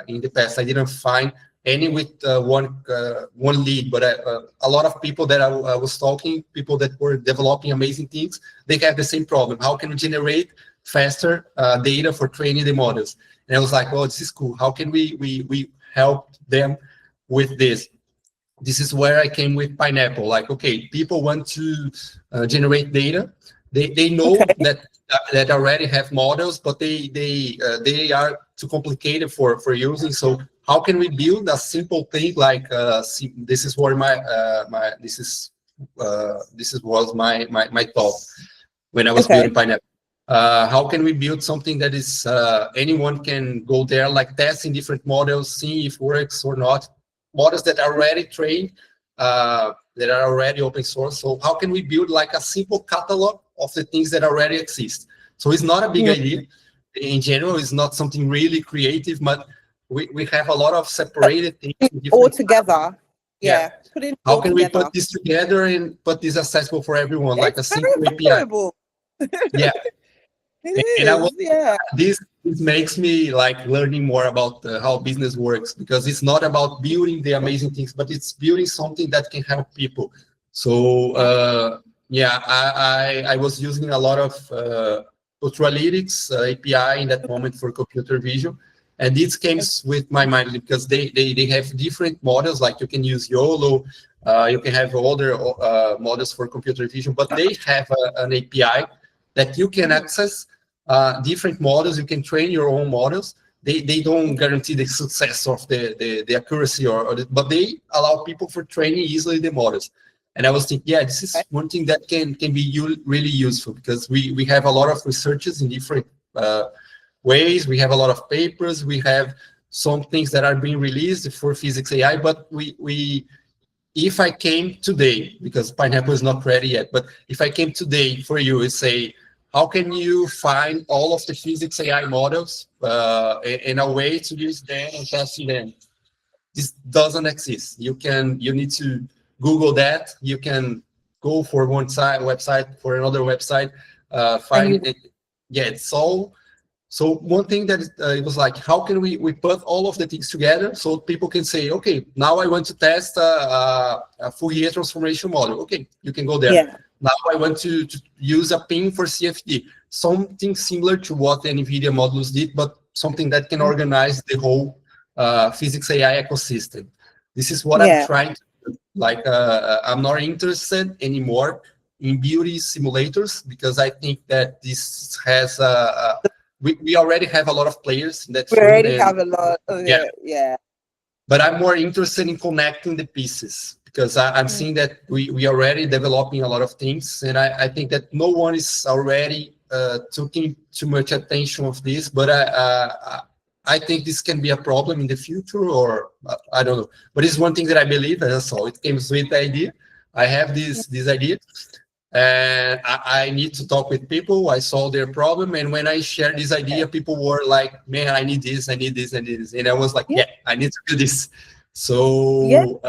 in the past. I didn't find any with one lead, but a lot of people that I was talking, people that were developing amazing things, they have the same problem. How can we generate faster data for training the models? And I was like, oh, this is cool. How can we help them with this? This is where I came with Pineapple. Like, okay, people want to generate data. They know Okay. that already have models, but they are too complicated for using. So how can we build a simple thing like this is where this is was my thought when I was Okay. building Pineapple. How can we build something that is anyone can go there, like testing different models, see if works or not, models that are already trained, that are already open source. So how can we build like a simple catalog of the things that already exist? So it's not a big Mm. idea. In general, it's not something really creative, but we have a lot of separated things in All different. together. Yeah. Yeah. Put it How all can we together. put this together and put this accessible for everyone, like a It's simple very API? valuable. Yeah. It And I was is. Yeah. this makes me like learning more about how business works, because it's not about building the amazing things, but it's building something that can help people. So yeah, I was using a lot of Ultralytics API in that moment for computer vision, and this came with my mind because they have different models. Like you can use YOLO, you can have other models for computer vision, but they have an API that you can access different models. You can train your own models. They don't guarantee the success of the accuracy, but they allow people for training easily the models. And I was thinking, yeah, this is one thing that can be really useful, because we have a lot of researches in different ways. We have a lot of papers. We have some things that are being released for physics AI, but we if I came today, because Pineapple is not ready yet, but if I came today for you and say, how can you find all of the physics AI models in a way to use them and test them? This doesn't exist. You need to Google that. You can go for one website for another website, And find you it. Yeah, it's all. So one thing that it was like, how can we put all of the things together so people can say, okay, now I want to test a Fourier transformation model. Okay, you can go there. yeah. Now I want to use a pin for CFD, something similar to what the NVIDIA modules did, but something that can organize the whole physics AI ecosystem. This is what I'm Yeah. trying to do. Like, I'm not interested anymore in beauty simulators, because I think that this has we already have a lot of players in that We field, already and have a lot of yeah, it. Yeah. but I'm more interested in connecting the pieces because I'm seeing that we already developing a lot of things, and I think that no one is already taking too much attention of this, but I think this can be a problem in the future, or I don't know. But it's one thing that I believe, and so it came with the idea. I have this idea, and I need to talk with people. I saw their problem, and when I shared this idea, people were like, "Man, I need this, I need this, I need this," and I was like, Yeah. "Yeah, I need to do this." Yeah. So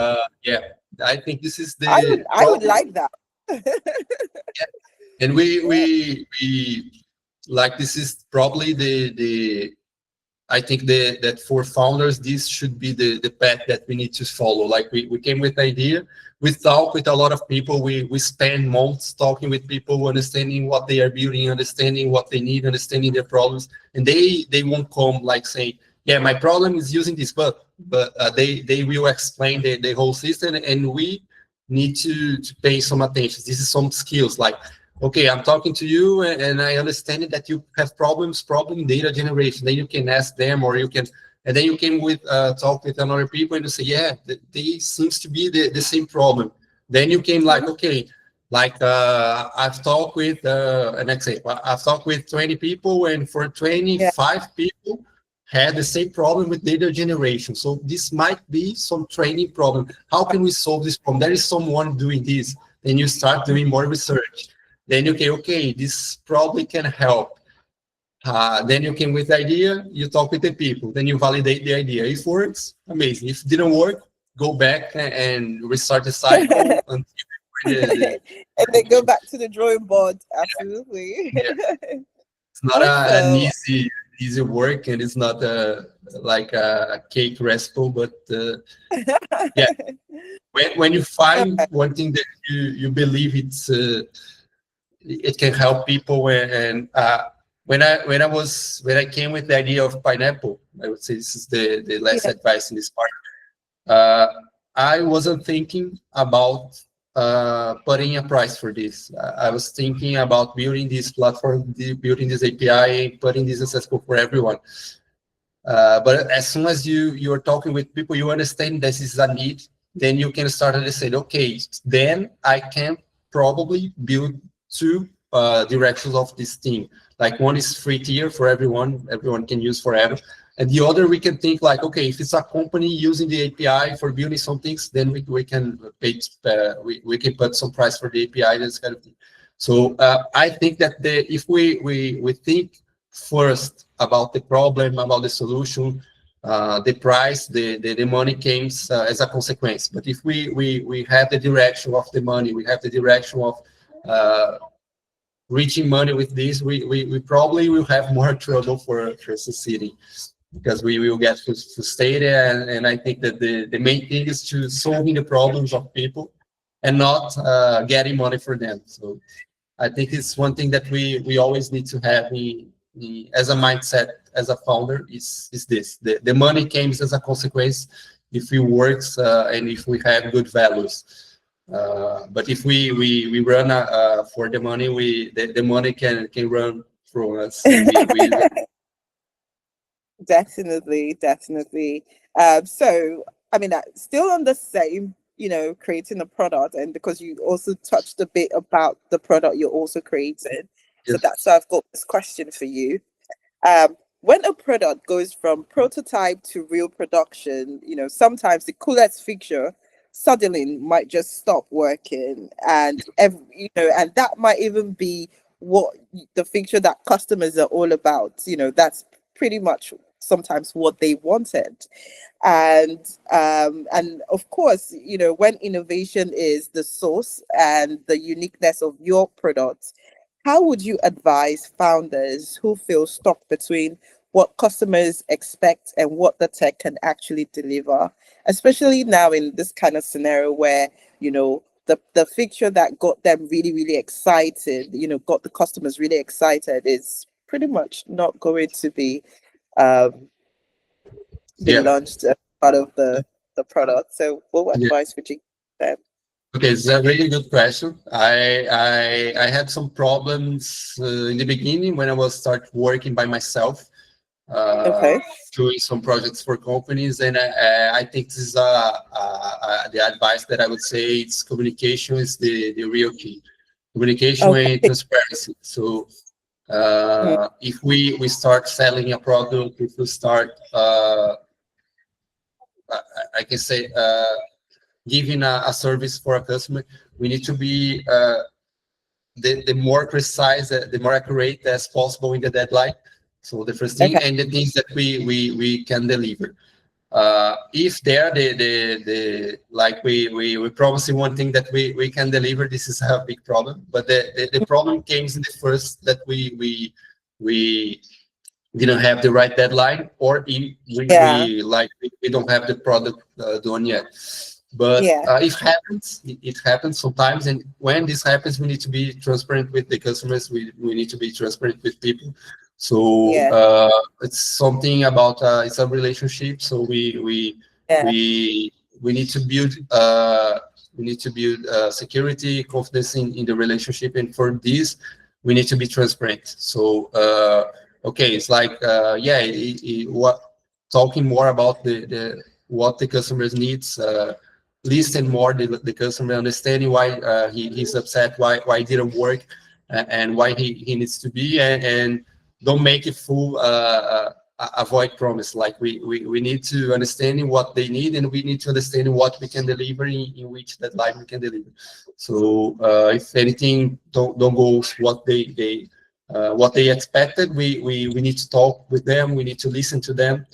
yeah, I think this is the I would problem. like that. And Yeah. we like, this is probably the I think that for founders, this should be the path that we need to follow. Like we came with the idea, we talk with a lot of people, we spend months talking with people, understanding what they are building, understanding what they need, understanding their problems, and they won't come like saying, yeah, my problem is using this, but they will explain the whole system, and we need to pay some attention. This is some skills like, okay, I'm talking to you, and I understand that you have problem data generation. Then you can ask them, or you can, and then you can talk with another people, and you say, yeah, they seems to be the same problem. Then you can like, okay, like I've talked with an example. I've talked with 20 people, and for Yeah. 25 people had the same problem with data generation. So this might be some training problem. How can we solve this problem? There is someone doing this. Then you start doing more research. Then you can, okay, this probably can help. Then you came with the idea, you talk with the people, then you validate the idea. If it works, amazing. If it didn't work, go back and restart the cycle until the And then go back to the drawing board. Absolutely. yeah. It's not an Awesome. easy work, and it's not like a cake recipe, but yeah, when you find one thing that you believe it can help people, and when I came with the idea of pineapple, I would say this is the last Yeah. advice in this part. Uh, I wasn't thinking about putting a price for this. I was thinking about building this platform, building this API, putting this accessible for everyone. But as soon as you're talking with people, you understand this is a need, then you can start to say, okay, then I can probably build two directions of this thing. Like one is free tier for everyone can use forever. And the other, we can think like, okay, if it's a company using the API for building some things, then we can pay, we can put some price for the API, this kind of thing. So I think that if we think first about the problem, about the solution, the price, the money comes as a consequence. But if we have the direction of the money, we have the direction of reaching money with this, we probably will have more trouble for succeeding, because we will get frustrated. And I think that the main thing is to solving the problems of people and not getting money for them. So I think it's one thing that we always need to have as a mindset as a founder is this. The money comes as a consequence if it works and if we have good values. But if we run for the money, the money can run from us, and we Definitely, definitely. So, I mean, still on the same, creating a product, and because you also touched a bit about the product you're also creating. So yes, that's why I've got this question for you. When a product goes from prototype to real production, sometimes the coolest feature suddenly might just stop working, and and that might even be what the feature that customers are all about. That's pretty much sometimes what they wanted. And of course, when innovation is the source and the uniqueness of your product, how would you advise founders who feel stuck between what customers expect and what the tech can actually deliver, especially now in this kind of scenario where, the feature that got them really, really excited, got the customers really excited, is pretty much not going to um, be yeah, launched as part of the product. So what yeah. advice would you give them? Okay, it's a really good question. I had some problems in the beginning when I was start working by myself. uh, Okay. doing some projects for companies, and I think this is the advice that I would say. It's communication is the real key. Communication and Okay. transparency. So Mm, if we start selling a product, if we start, I can say, giving a service for a customer, we need to be the more precise, the more accurate as possible in the deadline. So the first thing, okay. and the things that we can deliver. If they're the like we promising one thing that we can deliver, this is a big problem. But the problem came in the first that we didn't have the right deadline, or Yeah. we don't have the product done yet. But Yeah. it happens sometimes, and when this happens, we need to be transparent with the customers. We need to be transparent with people. So Yeah. it's something about it's a relationship. So Yeah. we need to build security, confidence in the relationship, and for this we need to be transparent. So okay, it's like yeah, what talking more about the what the customers needs. Listen more the customer, understanding why he's upset, why it didn't work, and why he needs to be, and don't make it full avoid promise. Like we need to understanding what they need, and we need to understand what we can deliver in which deadline we can deliver. So if anything don't go what they expected, we need to talk with them, we need to listen to them,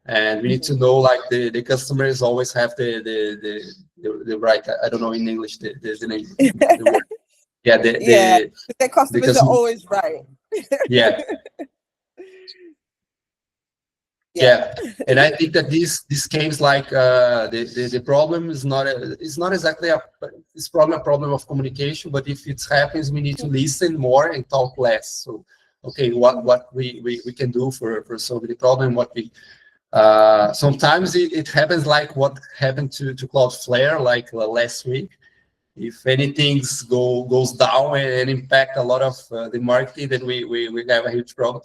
and we need to Mhm. know like the customers always have the right. I don't know in English the name, the word. Yeah, Yeah. The the customers are customer. always right. Yeah, Yeah. yeah, and I think that this comes like the problem is not it's not exactly it's probably a problem of communication, but if it happens, we need to listen more and talk less. So okay, what we can do for solving the problem, what we sometimes it happens like what happened to Cloudflare like last week. If anything goes down and impact a lot of the marketing, then we have a huge problem.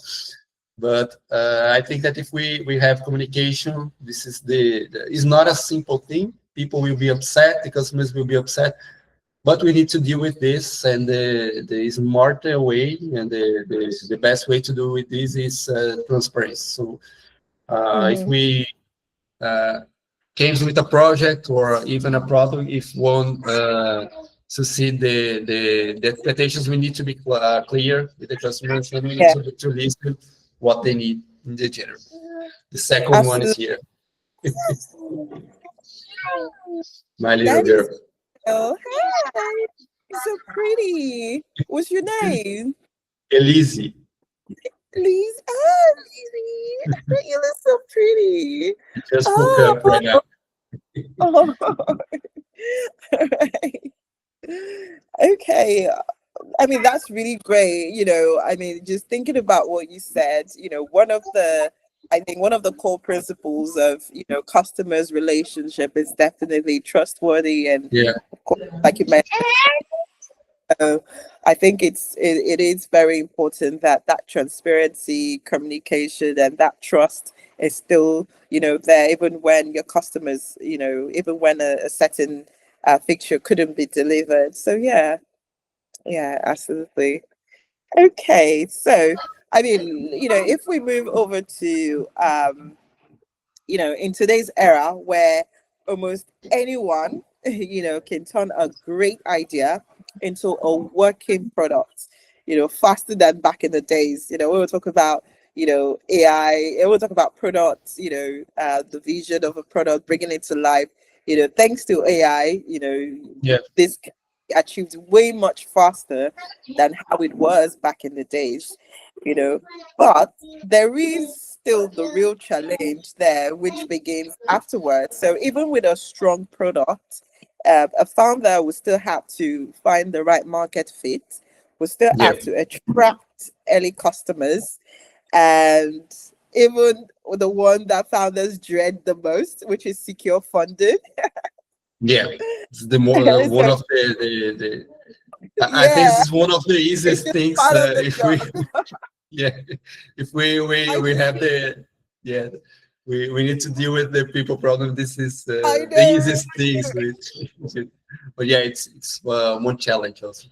But I think that if we have communication, this is it's not a simple thing. People will be upset, the customers will be upset, but we need to deal with this, and the smarter way and the best way to do with this is transparency. So if Mhm. we uh, came with a project or even a product, if one succeed the expectations, we need to be clear with the customers, and we need Yeah. to listen what they need in the general. The second one is Absolutely. here, my little That girl, is so. Hi. You're so pretty. What's your name? Elise. Lise. Oh, Lizzie. You look so pretty. She just woke Oh. up right now. Oh. Alright. Okay. I mean, that's really great. I mean, just thinking about what you said, I think one of the core principles of, customers' relationship is definitely trustworthy. And Yeah, of course, like you mentioned, I think it is very important that that transparency, communication, and that trust is still, there, even when your customers, even when a certain fixture couldn't be delivered. So yeah, yeah, absolutely. Okay, so I mean, if we move over to in today's era where almost anyone, can turn a great idea into a working product, faster than back in the days. We will talk about, AI, and we'll talk about products, the vision of a product, bringing it to life, thanks to AI, yeah, this can be achieved way much faster than how it was back in the days, you know. But there is still the real challenge there, which begins afterwards. So even with a strong product, a founder will still have to find the right market fit, will still yeah, have to attract early customers, and even the one that founders dread the most, which is secure funding. yeah. It's the more one So of the I think this yeah, is one of the it's easiest just things part of the if we job. Yeah, if we have the, yeah, we need to deal with the people problem. This is I the know. easiest things with but yeah, it's one challenge also.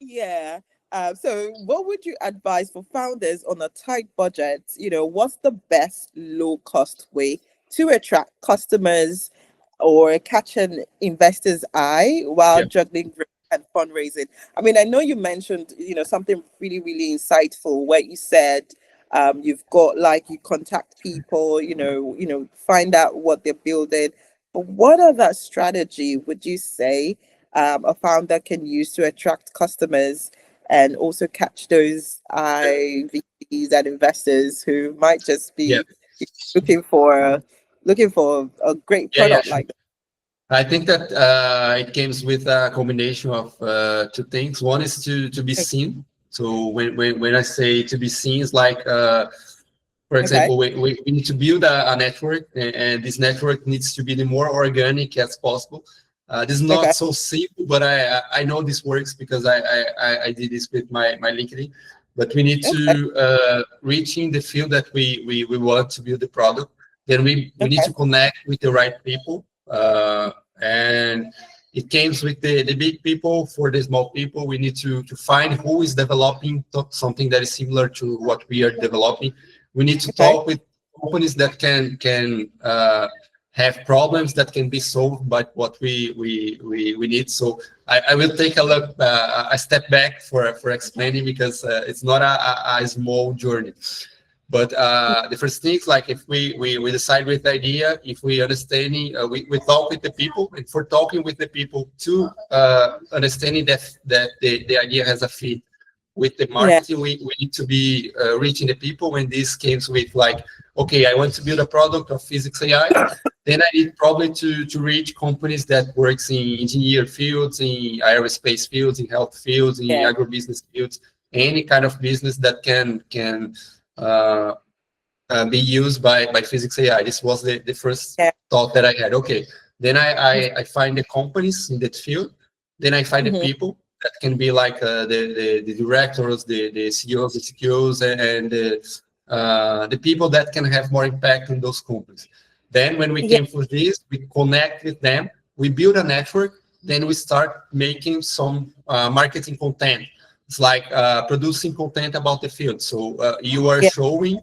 Yeah. So what would you advise for founders on a tight budget? What's the best low cost way to attract customers or catch an investor's eye while Yeah, juggling growth and fundraising? I mean, I know you mentioned, something really, really insightful where you said you've got like you contact people, find out what they're building. But what other strategy would you say a founder can use to attract customers and also catch those IVs and investors who might just yeah, be looking for looking for a great yeah, product sure. like that? I think that it comes with a combination of two things. One is to be seen. So when I say to be seen, it's like for Okay. example, we need to build a network, and this network needs to be the more organic as possible. This is not Okay. so simple, but I know this works because I did this with my LinkedIn. But we need Okay. to reach in the field that we want to build the product. Then we need Okay. to connect with the right people, and it comes with the big people. For the small people, we need to find who is developing something that is similar to what we are developing. We need to Okay. talk with companies that can have problems that can be solved by what we need. So I will take a step back for explaining, because it's not a small journey. But the first thing is like, if we decide with the idea, if we understanding, we talk with the people, and for talking with the people to understanding that the idea has a fit with the Yeah. marketing, we need to be reaching the people. When this comes with like, okay, I want to build a product of physics AI, then I need probably to reach companies that works in engineer fields, in aerospace fields, in health fields, in Yeah. agribusiness fields, any kind of business that can uh, be used by physics AI. This was the first Yeah. thought that I had. Okay, then I find the companies in that field. Then I find the Mm-hmm. people that can be like the directors, the CEOs, the CTOs, and the people that can have more impact in those companies. Then when we Yeah. came for this, we connect with them, we build a network, then we start making some marketing content. It's like producing content about the field. So you are Yeah. showing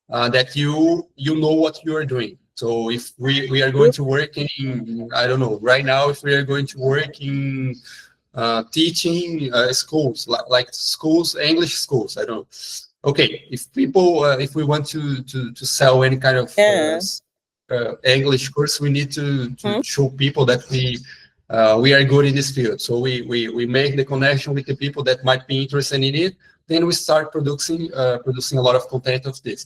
that you know what you are doing. So if we are going to work in, I don't know, right now, if we are going to work in teaching schools, like schools, English schools, I don't know. Okay, if people, if we want to sell any kind of Yeah. English course, we need to Mhm. show people that we are good in this field. So we make the connection with the people that might be interested in it. Then we start producing a lot of content of this.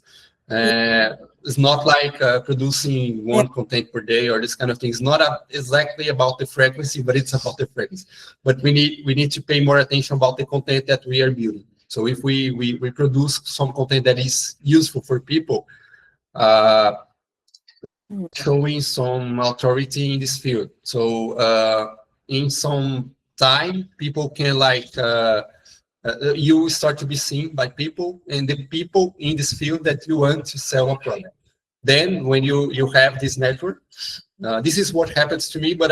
Yeah. It's not like producing Yeah. one content per day or this kind of thing. It's not exactly about the frequency, but it's about the frequency. But we need to pay more attention about the content that we are building. So if we produce some content that is useful for people, uh, Mhm. showing some authority in this field. So in some time, people can like you start to be seen by people, and the people in this field that you want to sell a product. Then when you have this network, this is what happens to me. But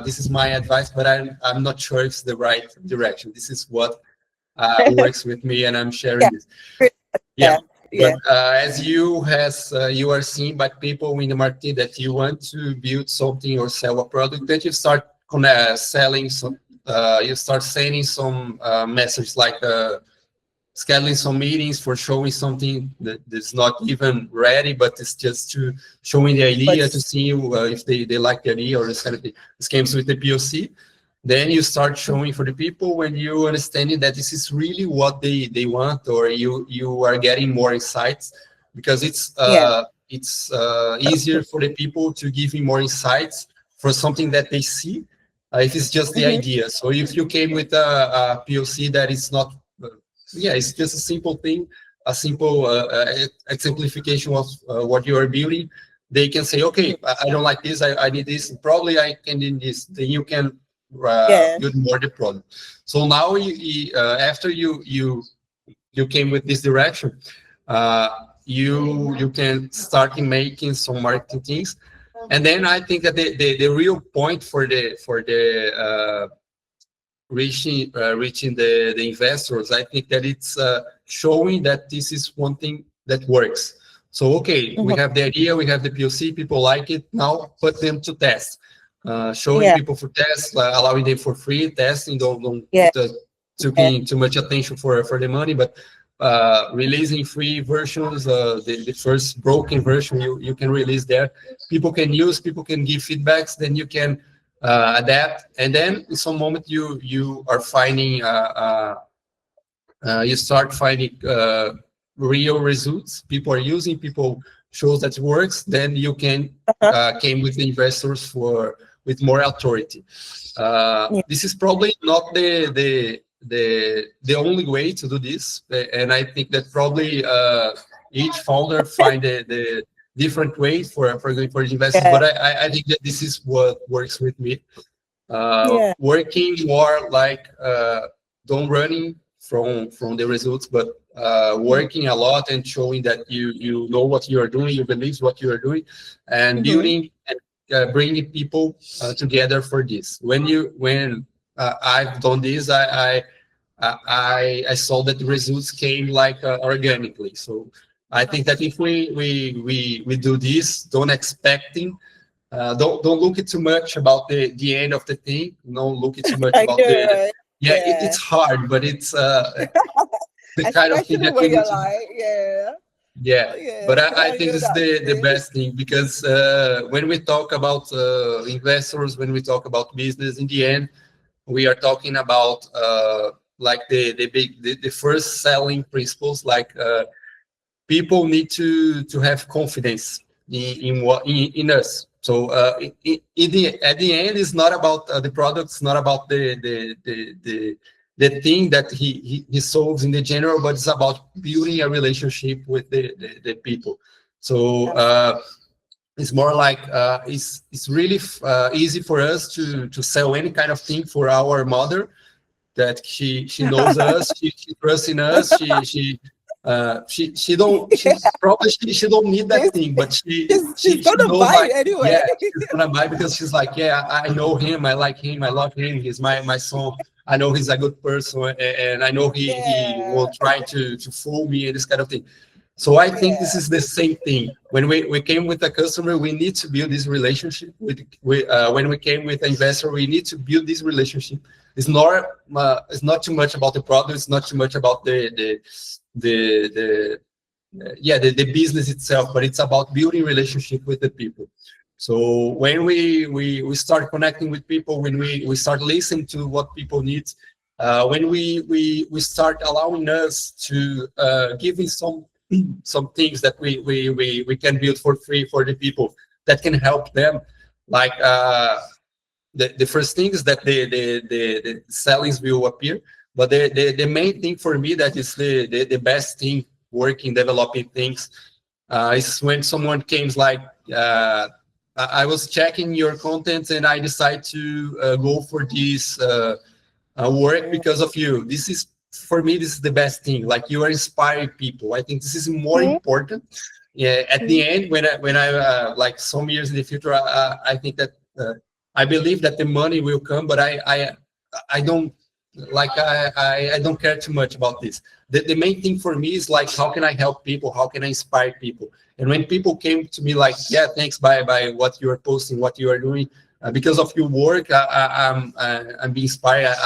this is my advice. But I'm not sure it's the right direction. This is what works with me, and I'm sharing Yeah. this. Yeah, Yeah. but Yeah. as you are seen by people in the market that you want to build something or sell a product, that you start selling some, you start sending some message like scheduling some meetings for showing something that's not even ready, but it's just to showing the But idea to see if they like the idea or this kind of thing. This comes with the POC. Then you start showing for the people when you understanding that this is really what they want, or you are getting more insights, because yeah. it's easier for the people to give you more insights for something that they see, if it's just the Hmm. idea. So if you came with a POC that is not, yeah, it's just a simple thing, a simple exemplification of what you are building. They can say, okay, I don't like this, I need this, probably I can do this. Then you can Yeah. build more the product. So now after you came with this direction, you can start making some marketing things. And then I think that the real point for the reaching the investors, I think that it's showing that this is one thing that works. So okay, we have the idea, we have the POC, people like it. Now put them to test, showing people for tests, allowing them for free testing. Don't taking too much attention for the money, but releasing free versions. The first broken version you can release there. People can use, people can give feedbacks. Then you can adapt, and then in some moment you are finding you start finding real results. People are using, people shows that it works. Then you can came with the investors with more authority. This is probably not the only way to do this, and I think that probably each founder find the different ways for the investors. But I think that this is what works with me. Working more like don't running from the results, but working a lot and showing that you know what you are doing, you believe what you are doing, and building and bringing people together for this. When I've done this, I saw that the results came like organically. So I think that if we do this, don't expecting. Don't look it too much about the end of the thing. Don't look it too much about the it's hard, but it's the kind of thing that we need to do. But I think it's the best thing, because when we talk about investors, when we talk about business, in the end, we are talking about like the first selling principles, like people need to have confidence in us. So at the end, it's not about the product, it's not about the thing that he solves in the general, but it's about building a relationship with the people. So it's more like it's really easy for us to sell any kind of thing for our mother, that she knows us, she trusts in us, she don't need that thing, but she gonna knows, buy like, it anyway. she's gonna buy, because she's like, I know him, I like him, I love him, he's my son, I know he's a good person, and I know he will try to fool me and this kind of thing. So I think this is the same thing. When we came with a customer, we need to build this relationship. When we came with an investor, we need to build this relationship. It's not too much about the product. It's not too much about the business itself, but it's about building relationship with the people. So when we start connecting with people, when we start listening to what people need, when we start allowing us to giving some things that we can build for free for the people that can help them, like the first thing is that the sellings will appear, but the main thing for me that is the best thing working developing things is when someone came like I was checking your content and I decided to go for this work because of you. This is, for me, this is the best thing. Like, you are inspiring people. I think this is more important. Yeah. At the end, when I like some years in the future, I think that I believe that the money will come, but I don't like I don't care too much about this. The main thing for me is like, how can I help people? How can I inspire people? And when people came to me like, yeah, thanks by what you are posting, what you are doing, because of your work, I'm being inspired.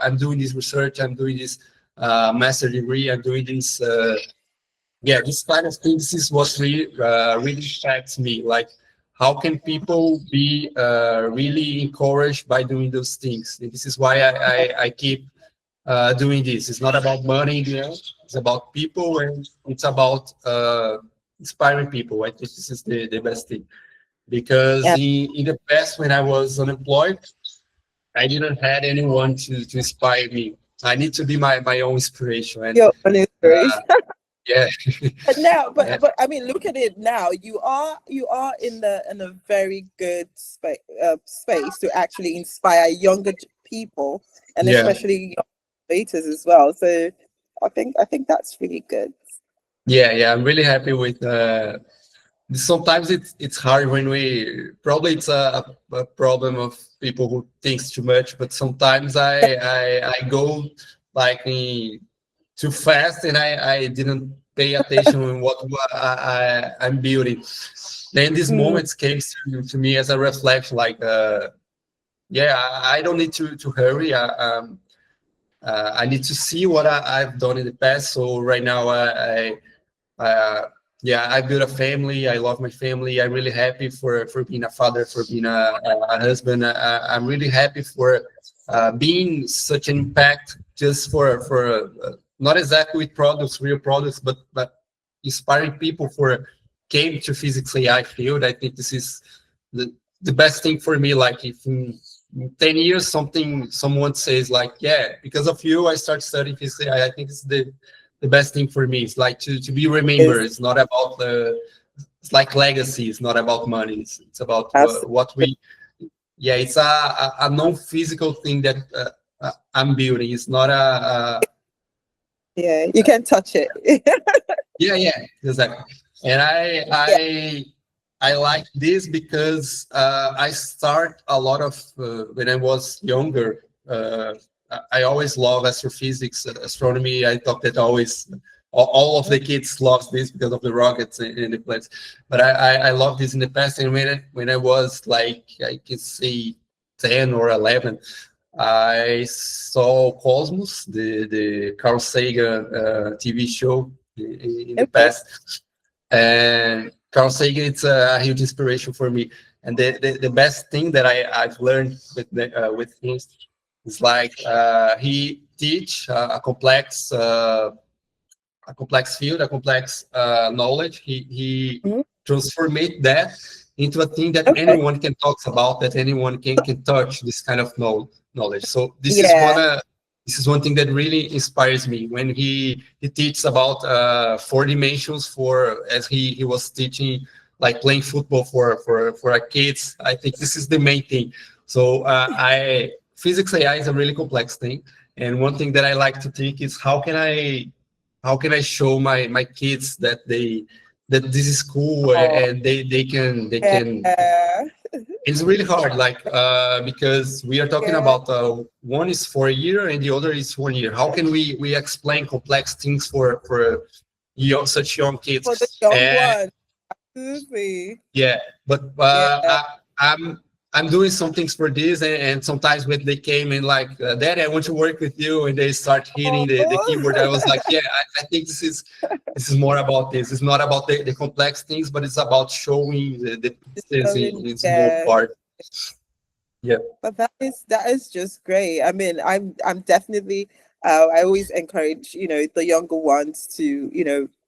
I'm doing this research. I'm doing this master degree. I'm doing this. This kind of thing. This is what really impacts me. Like, how can people be really encouraged by doing those things? And this is why I keep doing this. It's not about money, it's about people, and it's about inspiring people. I think this is the best thing. Because in the past, when I was unemployed, I didn't have anyone to inspire me. I need to be my own inspiration. And your own inspiration. yeah. But now, but I mean, look at it now. You are in a very good space to actually inspire younger people, and especially young creators as well. So I think that's really good. Yeah, I'm really happy with. Sometimes it's hard when we probably it's a problem of people who thinks too much, but sometimes I go like too fast and I didn't pay attention on what I'm building. Then these Mm, moments came to me as a reflection, like yeah, I don't need to hurry. I need to see what I've done in the past. So right now uh, yeah, I built a family. I love my family. I'm really happy for being a father, for being a husband. I'm really happy for being such an impact just for not exactly with products, real products, but inspiring people for came to physics AI field. I think this is the the best thing for me. Like if in 10 years someone says like, yeah, because of you I start studying physics AI, I think it's the best thing for me. It's like to be remembered. is It's not about it's like legacy. It's not about money. It's about absolutely. what we, yeah, it's a non-physical thing that I'm building. It's not Yeah, you can touch it. yeah, exactly. And Yeah. I like this because I start a lot of when I was younger. I always love astrophysics, astronomy. I thought that always all of the kids love this because of the rockets and the planets. But I love this in the past. And when I was like I can say 10 or 11, I saw Cosmos, the Carl Sagan TV show in the Okay. past, and Carl Sagan it's a huge inspiration for me. And the best thing that I've learned with him is like he teach a complex field, a complex knowledge. He Mhm. transformed that into a thing that Okay. anyone can talk about, that anyone can touch this kind of knowledge. So Yeah. this is one thing that really inspires me when he teaches about 4 dimensions for as he was teaching like playing football for our kids. I think this is the main thing. So I physics AI is a really complex thing, and one thing that I like to think is how can I show my kids that that this is cool Oh, and they can. yeah. It's really hard, like because we are talking Yeah. about one is for a year and the other is 1 year. How can we explain complex things for such young For the kids? young And one. Absolutely. yeah, but Yeah. I'm doing some things for this, and sometimes when they came in like, Daddy, I want to work with you, and they start hitting the keyboard. I was Oh. like, yeah, I think this is more about this. It's not about the complex things, but it's about showing the pieces in small Yeah. part. Yeah, But that is just great. I mean, I'm definitely I always encourage, the younger ones to,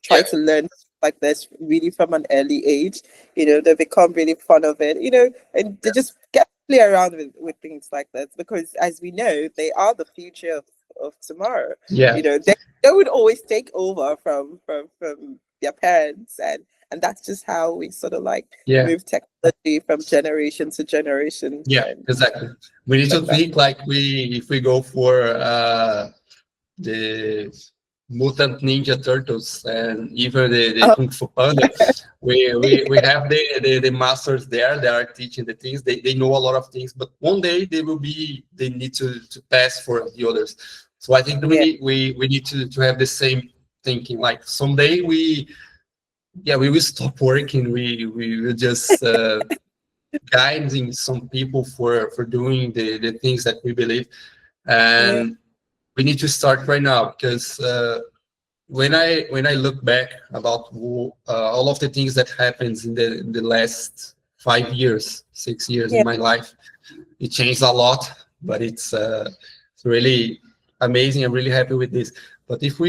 try yeah, to learn like this really from an early age. They become really fond of it, and they just get play around with things like this because as we know, they are the future of tomorrow. yeah, They would always take over from their parents, and that's just how we sort of like yeah, move technology from generation to generation yeah, and exactly. We need to like that. think like if we go for the Mutant Ninja Turtles and even the Oh, Kung Fu Panda. We have the masters there that are teaching the things. They know a lot of things, but one day they need to pass for the others. So I think yeah, we need to have the same thinking. Like someday we will stop working. We will just guiding some people for doing the things that we believe, yeah, and we need to start right now because when I look back about all of the things that happens in the last 5 years, 6 years in yeah, my life, it changed a lot, but it's really amazing. I'm really happy with this. But if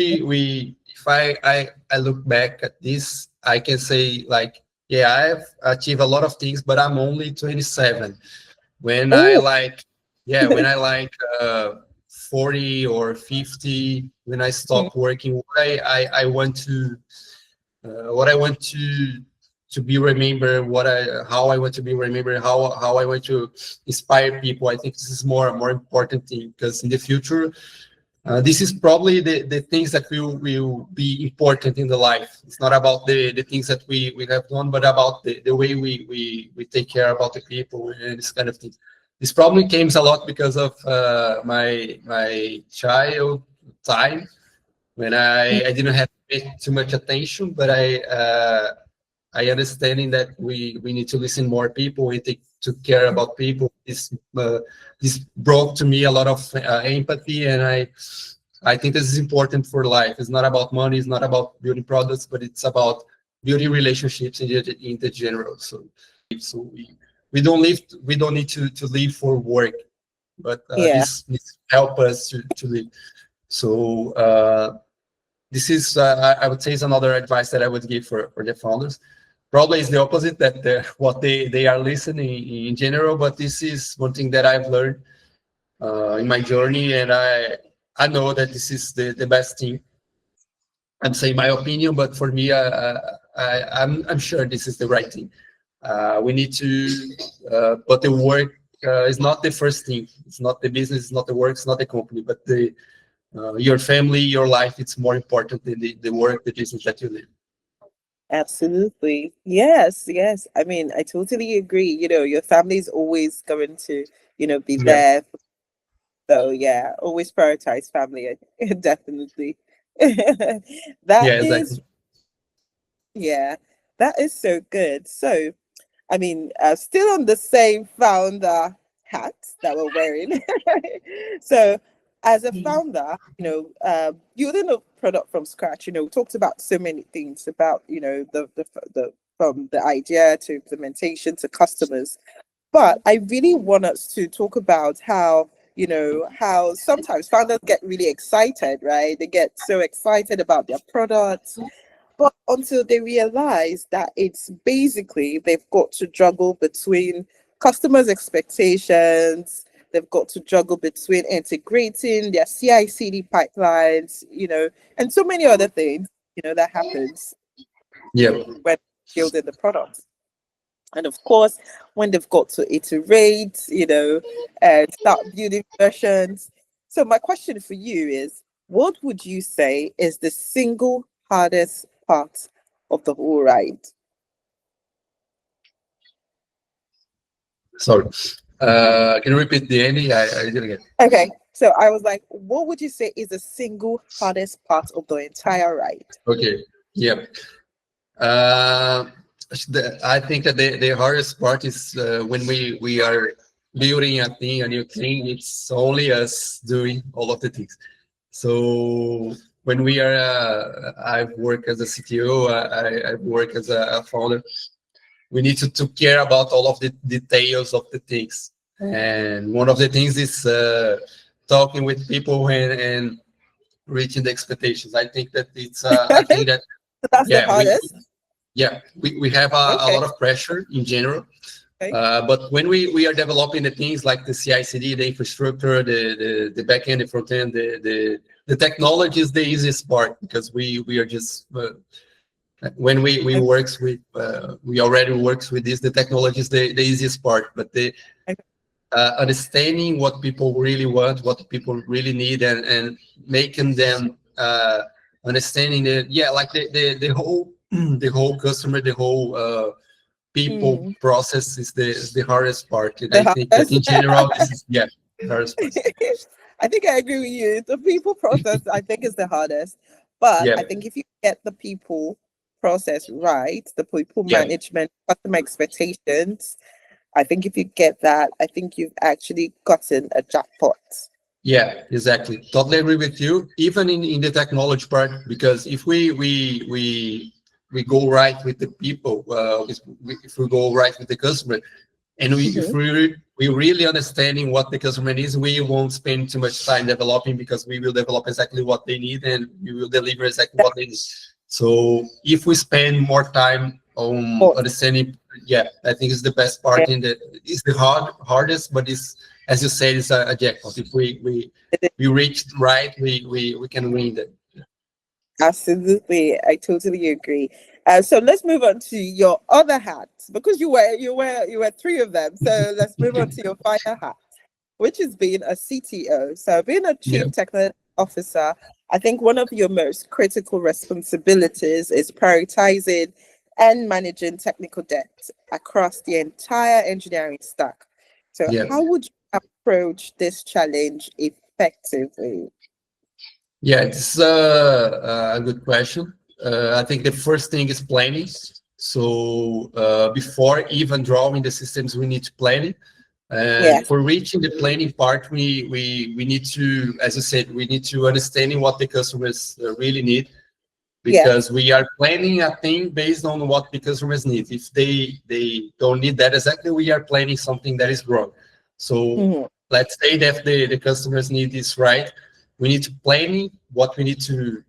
I look back at this, I can say like, yeah, I've achieved a lot of things, but I'm only 27. When I oh, like, yeah, when I like 40 or 50, when I stop working, I want what I want to be remembered, how I want to be remembered, how I want to inspire people. I think this is more important thing because in the future This is probably the things that will be important in the life. It's not about the things that we have done, but about the way we take care about the people and this kind of thing. This probably came a lot because of my child time when I didn't have to pay too much attention, but I understanding that we need to listen more people, we to care about people. This brought to me a lot of empathy, and I think this is important for life. It's not about money, it's not about building products, but it's about building relationships in the general. So we don't live, we don't need to live for work, but Yeah. this help us to live. So this is I would say is another advice that I would give for the founders. Probably is the opposite, that what they are listening in general, but this is one thing that I've learned in my journey, and I know that this is the best thing. I'm saying my opinion, but for me, I'm sure this is the right thing. We need to, but the work is not the first thing. It's not the business, it's not the work, it's not the company, but your family, your life. It's more important than the work, the business that you live. Absolutely. Yes, yes. I mean, I totally agree. Your family is always going to, be Yeah, there. So yeah, always prioritize family. Definitely. That yeah, is, exactly. yeah, that is so good. So, I mean, still on the same founder hat that we're wearing. So, as a founder, building a product from scratch, we talked about so many things about, the from the idea to implementation to customers. But I really want us to talk about how sometimes founders get really excited, right? They get so excited about their products, but until they realize that it's basically they've got to juggle between customers' expectations, they've got to juggle between integrating their CI/CD pipelines, and so many other things, that happens Yeah, when building the product. And of course, when they've got to iterate, and start building versions. So my question for you is, what would you say is the single hardest part of the whole ride? sorry. Can you repeat the ending? I didn't get. Okay. So I was like, what would you say is the single hardest part of the entire ride? Okay. Yeah. Uh, I think that the hardest part is when we are building a thing, a new thing. It's only us doing all of the things. So when we are, I've worked as a CTO, I work as a founder. We need to care about all of the details of the things. And one of the things is talking with people and reaching the expectations. I think that it's a thing that, So that's the yeah, hardest. we have a Okay. lot of pressure in general. Okay. But when we are developing the things like the CI/CD, the infrastructure, the backend, the front end, the technology is the easiest part, because we are just when we Okay. works with we already works with this. The technology is the easiest part, but the Okay. understanding what people really want, what people really need, and making them understanding that, yeah, like the whole the whole customer, the whole people Mm, process is the hardest part. And the I think that hardest. in general, this is, yeah, the hardest part. I think I agree with you. The people process, I think, is the hardest. But Yeah, I think if you get the people process right, the people yeah, management, customer expectations, I think if you get that, I think you've actually gotten a jackpot. yeah, exactly. Totally agree with you. Even in the technology part, because if we go right with the people, if we go right with the customer, and if Mhm. we really understanding what the customer needs, we won't spend too much time developing, because we will develop exactly what they need, and we will deliver exactly what they need. So if we spend more time on But understanding, yeah, I think it's the best yeah, part. It's the hardest, but it's, as you said, it's a jackpot. If we reach right, we can win that. absolutely, I totally agree. So let's move on to your other hat, because you were three of them. So let's move on to your final hat, which is being a CTO. So being a Yeah, chief technology officer, I think one of your most critical responsibilities is prioritizing and managing technical debt across the entire engineering stack. So, Yeah. how would you approach this challenge effectively? Yeah, it's a good question. I think the first thing is planning. So before even drawing the systems, we need to plan it. And Yes, for reaching the planning part, we need to, as you said, we need to understanding what the customers really need, yes. because we are planning a thing based on what the customers need. If they don't need that exactly, we are planning something that is wrong. So Mhm. let's say that the customers need is right. We need to plan what we need to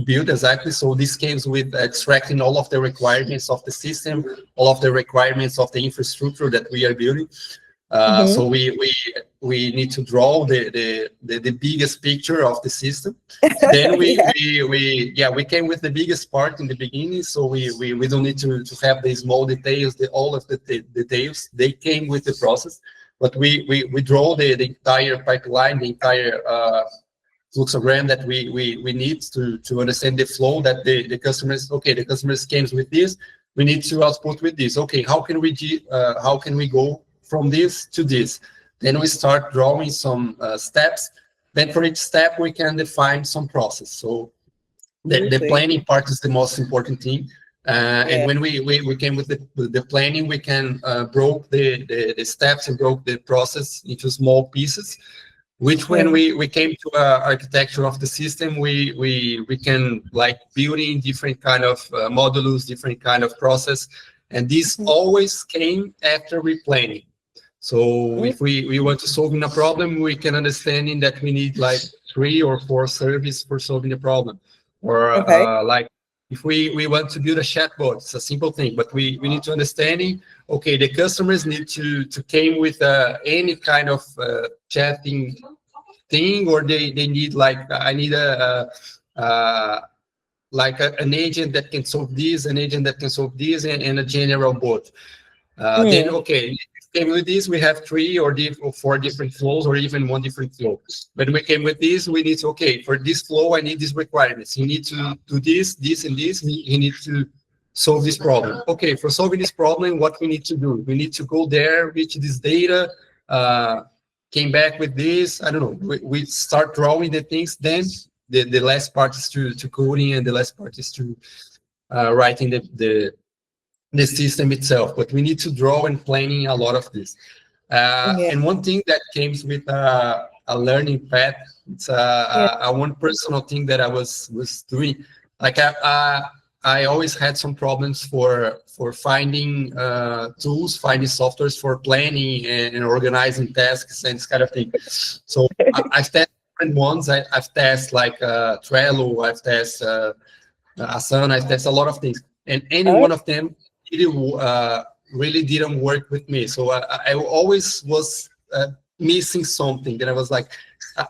build exactly. So this comes with extracting all of the requirements of the system, all of the requirements of the infrastructure that we are building. Mhm. So we need to draw the biggest picture of the system. Then Yeah. we came with the biggest part in the beginning, so we don't need to have the small details, all of the details. They came with the process, but we draw the entire pipeline, the entire fluxogram that we need to understand the flow that the customers. Okay, the customers came with this. We need to output with this. Okay, how can we go from this to this? Then we start drawing some steps. Then for each step we can define some process. So the Absolutely. planning part is the most important thing. And Yeah. when we came with the planning, we can broke the steps and broke the process into small pieces, which when Mhm. we came to architecture of the system, we can like building different kind of modules, different kind of process, and this always came after replanning. So Mhm. if we want to solving a problem, we can understanding that we need like 3 or 4 services for solving the problem, or Okay. like if we want to build a chatbot, it's a simple thing, but we need to understanding. Okay, the customers need to came with any kind of chatting thing, or they need like I need an agent that can solve this, an agent that can solve this, and a general bot. Then, Mm. okay, came with this, we have 3 or 4 different flows, or even one different flow. When we came with this, we need to, okay, for this flow, I need these requirements. You need to do this, and this. You need to solve this problem. Okay, for solving this problem, what we need to do? We need to go there, reach this data, uh, came back with this. I don't know. We start drawing the things. Then the last part is to coding, and the last part is to writing the system itself, but we need to draw and planning a lot of this. Yeah. And one thing that comes with a learning path, it's Yeah. a one personal thing that I was doing. Like I always had some problems for finding tools, finding softwares for planning and organizing tasks and this kind of thing. So I've tested different ones. I've tested like Trello, I've tested Asana, I've tested a lot of things, and any Oh, one of them really, really didn't work with me. So I always was missing something. And I was like,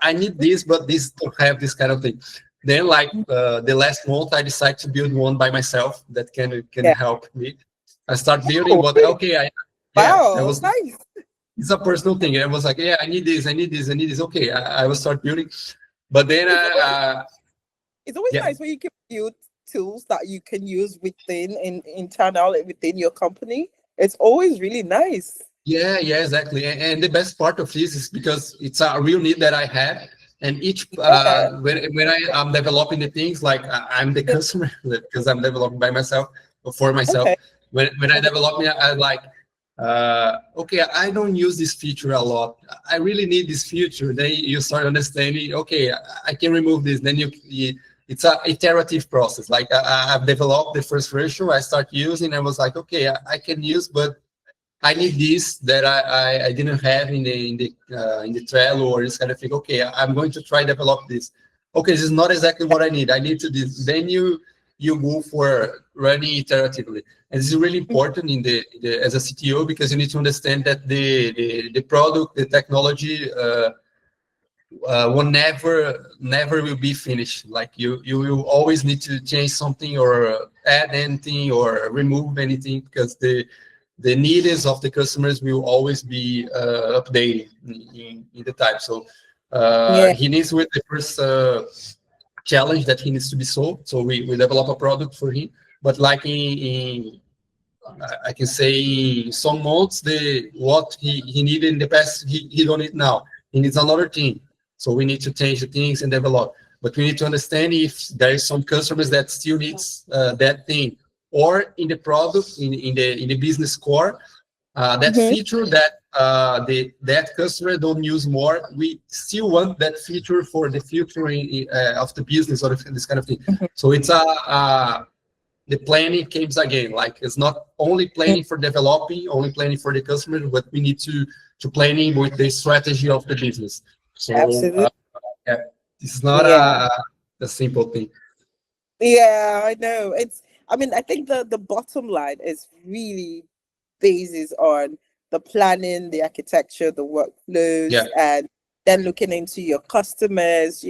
I need this, but this don't have this kind of thing. Then, like the last month, I decided to build one by myself that can yeah. help me. I start building, Oh, but really? okay, yeah, that Wow. was Nice. it's a personal thing. And I was like, yeah, I need this, I need this, I need this. Okay, I will start building, but then It's always it's always yeah. nice when you can build tools that you can use within internal within your company. It's always really nice. Yeah, exactly. And the best part of this is because it's a real need that I had. And each Yeah. when I am developing the things, like I'm the Yeah. customer because I'm developing by myself or for myself. Okay. When I Okay. develop me, I like okay, I don't use this feature a lot. I really need this feature. Then you start understanding. Okay, I can remove this. Then it's a iterative process. Like I've developed the first version. I start using. I was like, okay, I can use, but I need this that I didn't have in the Trello or this kind of thing. Okay, I'm going to try develop this. Okay, this is not exactly what I need. I need to this. Then you go for running iteratively, and this is really important in the as a CTO, because you need to understand that the product, the technology will never will be finished. Like you will always need to change something or add anything or remove anything, because the needs of the customers will always be updating in the time. So Yeah. He needs with the first challenge that he needs to be solved. So we develop a product for him. But like in I can say in some modes, what he needed in the past, he don't need now. He needs another thing. So we need to change the things and develop. But we need to understand if there is some customers that still needs that thing, or in the product, in the business core, that Mm-hmm. feature that that customer don't use more. We still want that feature for the future of the business or this kind of thing. Mm-hmm. So it's the planning comes again. Like it's not only planning for developing, only planning for the customer, but we need to planning with the strategy of the business. So Absolutely. yeah, it's not Yeah. a simple thing. Yeah, I know. I mean, I think the bottom line is really basis on the planning, the architecture, the Yeah, workflows, and then looking into your customers,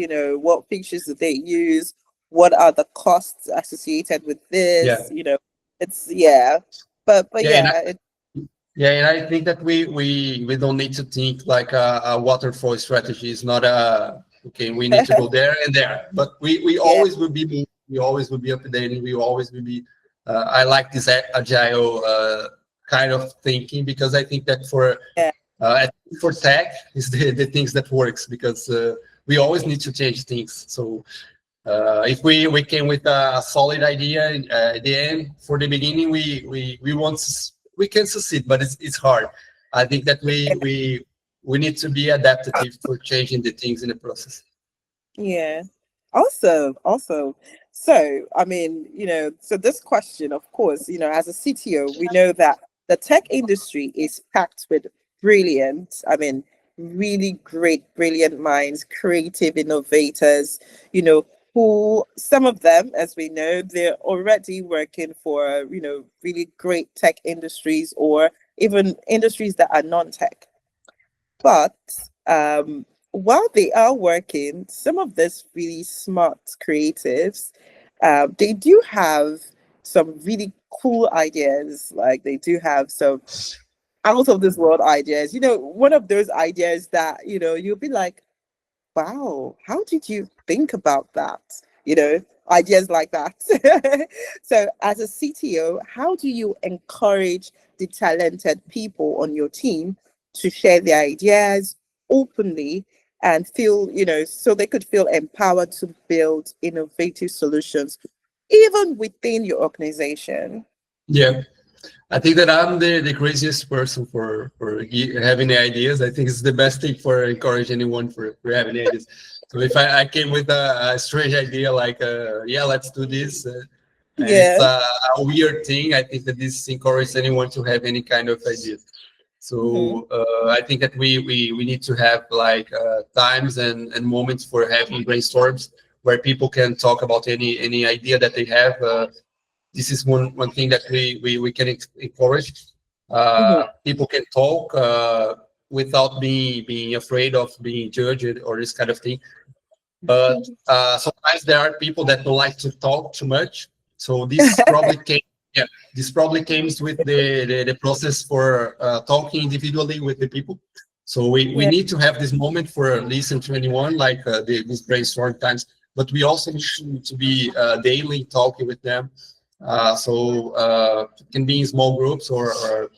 what features do they use, what are the costs associated with yeah, this, it's yeah. But yeah, and yeah, yeah, and I think that we don't need to think like a waterfall strategy. Is not okay. We need to go there and there, but we yeah, always will be moving, we always will be updating. We always will be. I like this agile kind of thinking because I think that yeah, for tech is the things that works because we always need to change things. So if we came with a solid idea at the end for the beginning, we want we can succeed, but it's hard. I think that we need to be adaptive for changing the things in the process. yeah. Awesome, awesome. So, I mean, so this question, of course, as a CTO, we know that the tech industry is packed with brilliant, I mean, really great, brilliant minds, creative innovators, who some of them, as we know, they're already working for, really great tech industries or even industries that are non-tech. But while they are working, some of these really smart creatives, they do have some really cool ideas. Like they do have some out of this world ideas. One of those ideas that, you'll be like, wow, how did you think about that? Ideas like that. So, as a CTO, how do you encourage the talented people on your team to share their ideas openly and feel, so they could feel empowered to build innovative solutions, even within your organization? Yeah, I think that I'm the craziest person for having ideas. I think it's the best thing for encourage anyone for having ideas. So if I came with a strange idea like yeah, let's do this, and it's Yeah. a weird thing, I think that this encourages anyone to have any kind of ideas. Hmm. So I think that we need to have like times and moments for having brainstorms where people can talk about any idea that they have. This is one thing that we can encourage. Hmm. People can talk without being afraid of being judged or this kind of thing. But sometimes there are people that don't like to talk too much. So this probably came, yeah, this probably comes with the process for talking individually with the people. So we Yeah. need to have this moment for listen to anyone, like this brainstorm times. But we also need to be daily talking with them. It can be in small groups or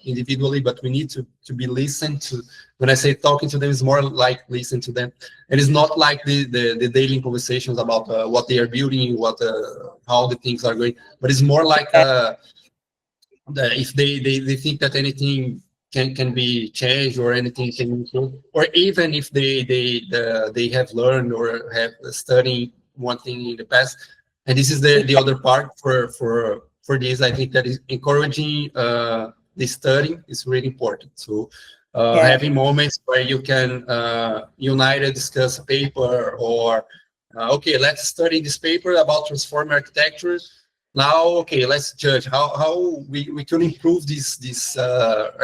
individually, but we need to be listened to. When I say talking to them, it's more like listen to them. And it's not like the daily conversations about what they are building, how the things are going, but it's more like if they think that anything can be changed or anything can improve, or even if they have learned or have studied one thing in the past. And this is the other part for this. I think that is encouraging the studying is really important. So Yeah. having moments where you can unite and discuss a paper or okay, let's study this paper about transformer architecture. Now, okay, let's judge how we can improve this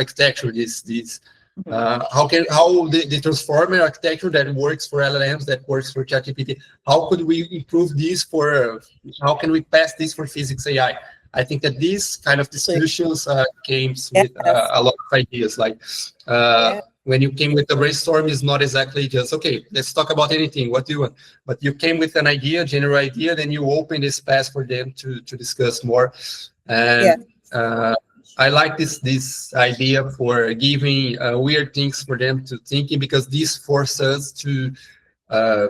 architecture. This Mhm. how the transformer architecture that works for LLMs, that works for ChatGPT, how could we improve this for? How can we pass this for physics AI? I think that these kind of discussions came with Yes. a lot of ideas. Like Yeah. when you came with the brainstorm, is not exactly just, okay, let's talk about anything. What do you want? But you came with an idea, general idea, then you open this space for them to discuss more. Yeah. And I like this idea for giving weird things for them to thinking, because this forces us to uh,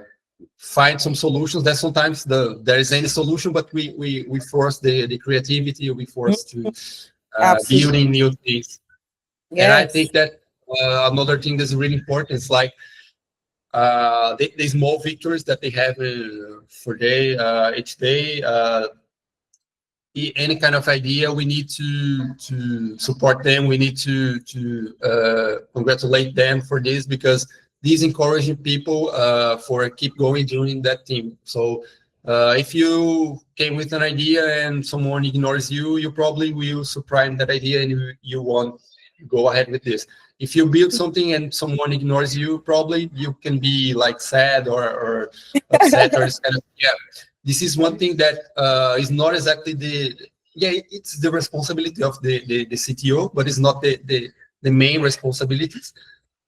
find some solutions that sometimes there is any solution, but we force the creativity, we force to Absolutely. building new things. And I Yes. think that another thing that's really important is like the small victories that they have for day each day. Any kind of idea, we need to support them. We need to congratulate them for this, because these encouraging people for keep going during that team. So if you came with an idea and someone ignores you, you probably will surprise that idea and you won't go ahead with this. If you build something and someone ignores you, probably you can be like sad or upset, or it's kind of, yeah. This is one thing that is not exactly it's the responsibility of the CTO, but it's not the main responsibilities.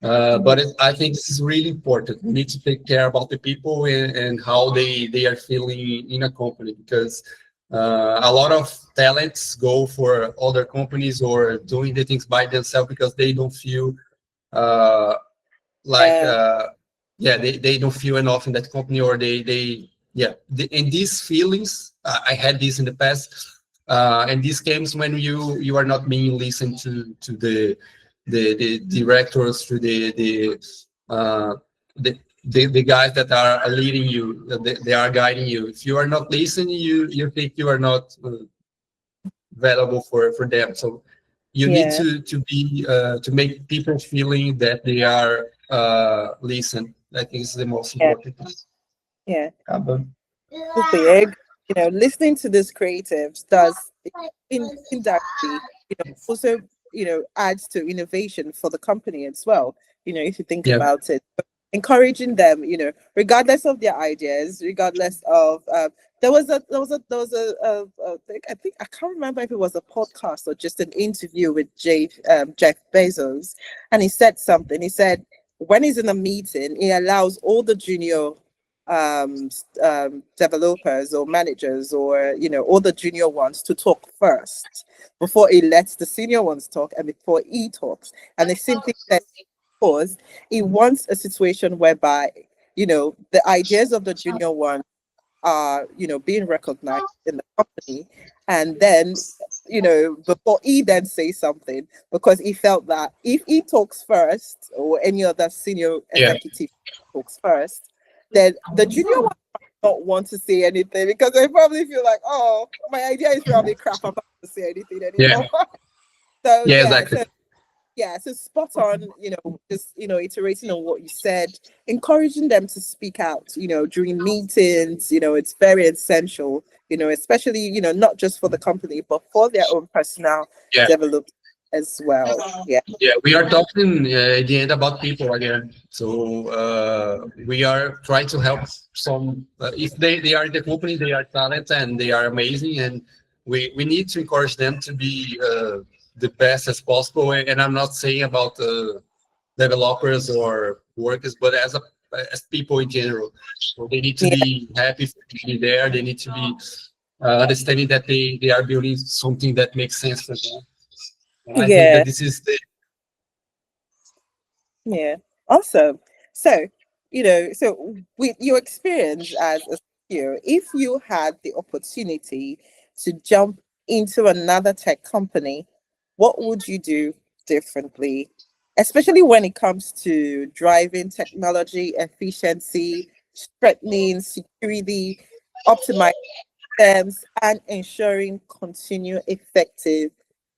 But I think this is really important. We need to take care about the people and how they are feeling in a company, because a lot of talents go for other companies or doing the things by themselves because they don't feel uh, like Yeah. they don't feel enough in that company, or and these feelings, I had this in the past, and this comes when you are not being listened to the directors, to uh, the guys that are leading you, they are guiding you. If you are not listening, you think you are not valuable for them. So you need Yeah. to be to make people feeling that they are listened. I think is the most Yeah. important thing. Yeah. But Absolutely. Listening to these creatives does indirectly, also, adds to innovation for the company as well. If you think yeah, about it, encouraging them, regardless of their ideas, regardless of, I think I can't remember if it was a podcast or just an interview with Jeff Bezos, and he said something. He said when he's in a meeting, he allows all the junior developers or managers, or all the junior ones to talk first before he lets the senior ones talk and before he talks. And they simply said, because he wants a situation whereby the ideas of the junior one are being recognized in the company, and then before he then say something, because he felt that if he talks first, or any other senior yeah, executive talks first, then the junior one might not want to say anything, because they probably feel like, oh, my idea is probably crap, I'm not going to say anything yeah, anymore. So yeah, exactly. so spot on, just, iterating on what you said, encouraging them to speak out, during meetings, it's very essential, especially, not just for the company, but for their own personal Yeah, development as well. Yeah. yeah. We are talking at the end about people again. So we are trying to help some. If they are in the company, they are talented and they are amazing, and we need to encourage them to be the best as possible. And I'm not saying about developers or workers, but as people in general. So they need to Yeah. be happy to be there. They need to be understanding that they are building something that makes sense for them. And I think Yeah. that this is the Yeah, awesome. So, so with your experience as a CEO, if you had the opportunity to jump into another tech company, what would you do differently? Especially when it comes to driving technology efficiency, strengthening security, optimizing systems, and ensuring continued effective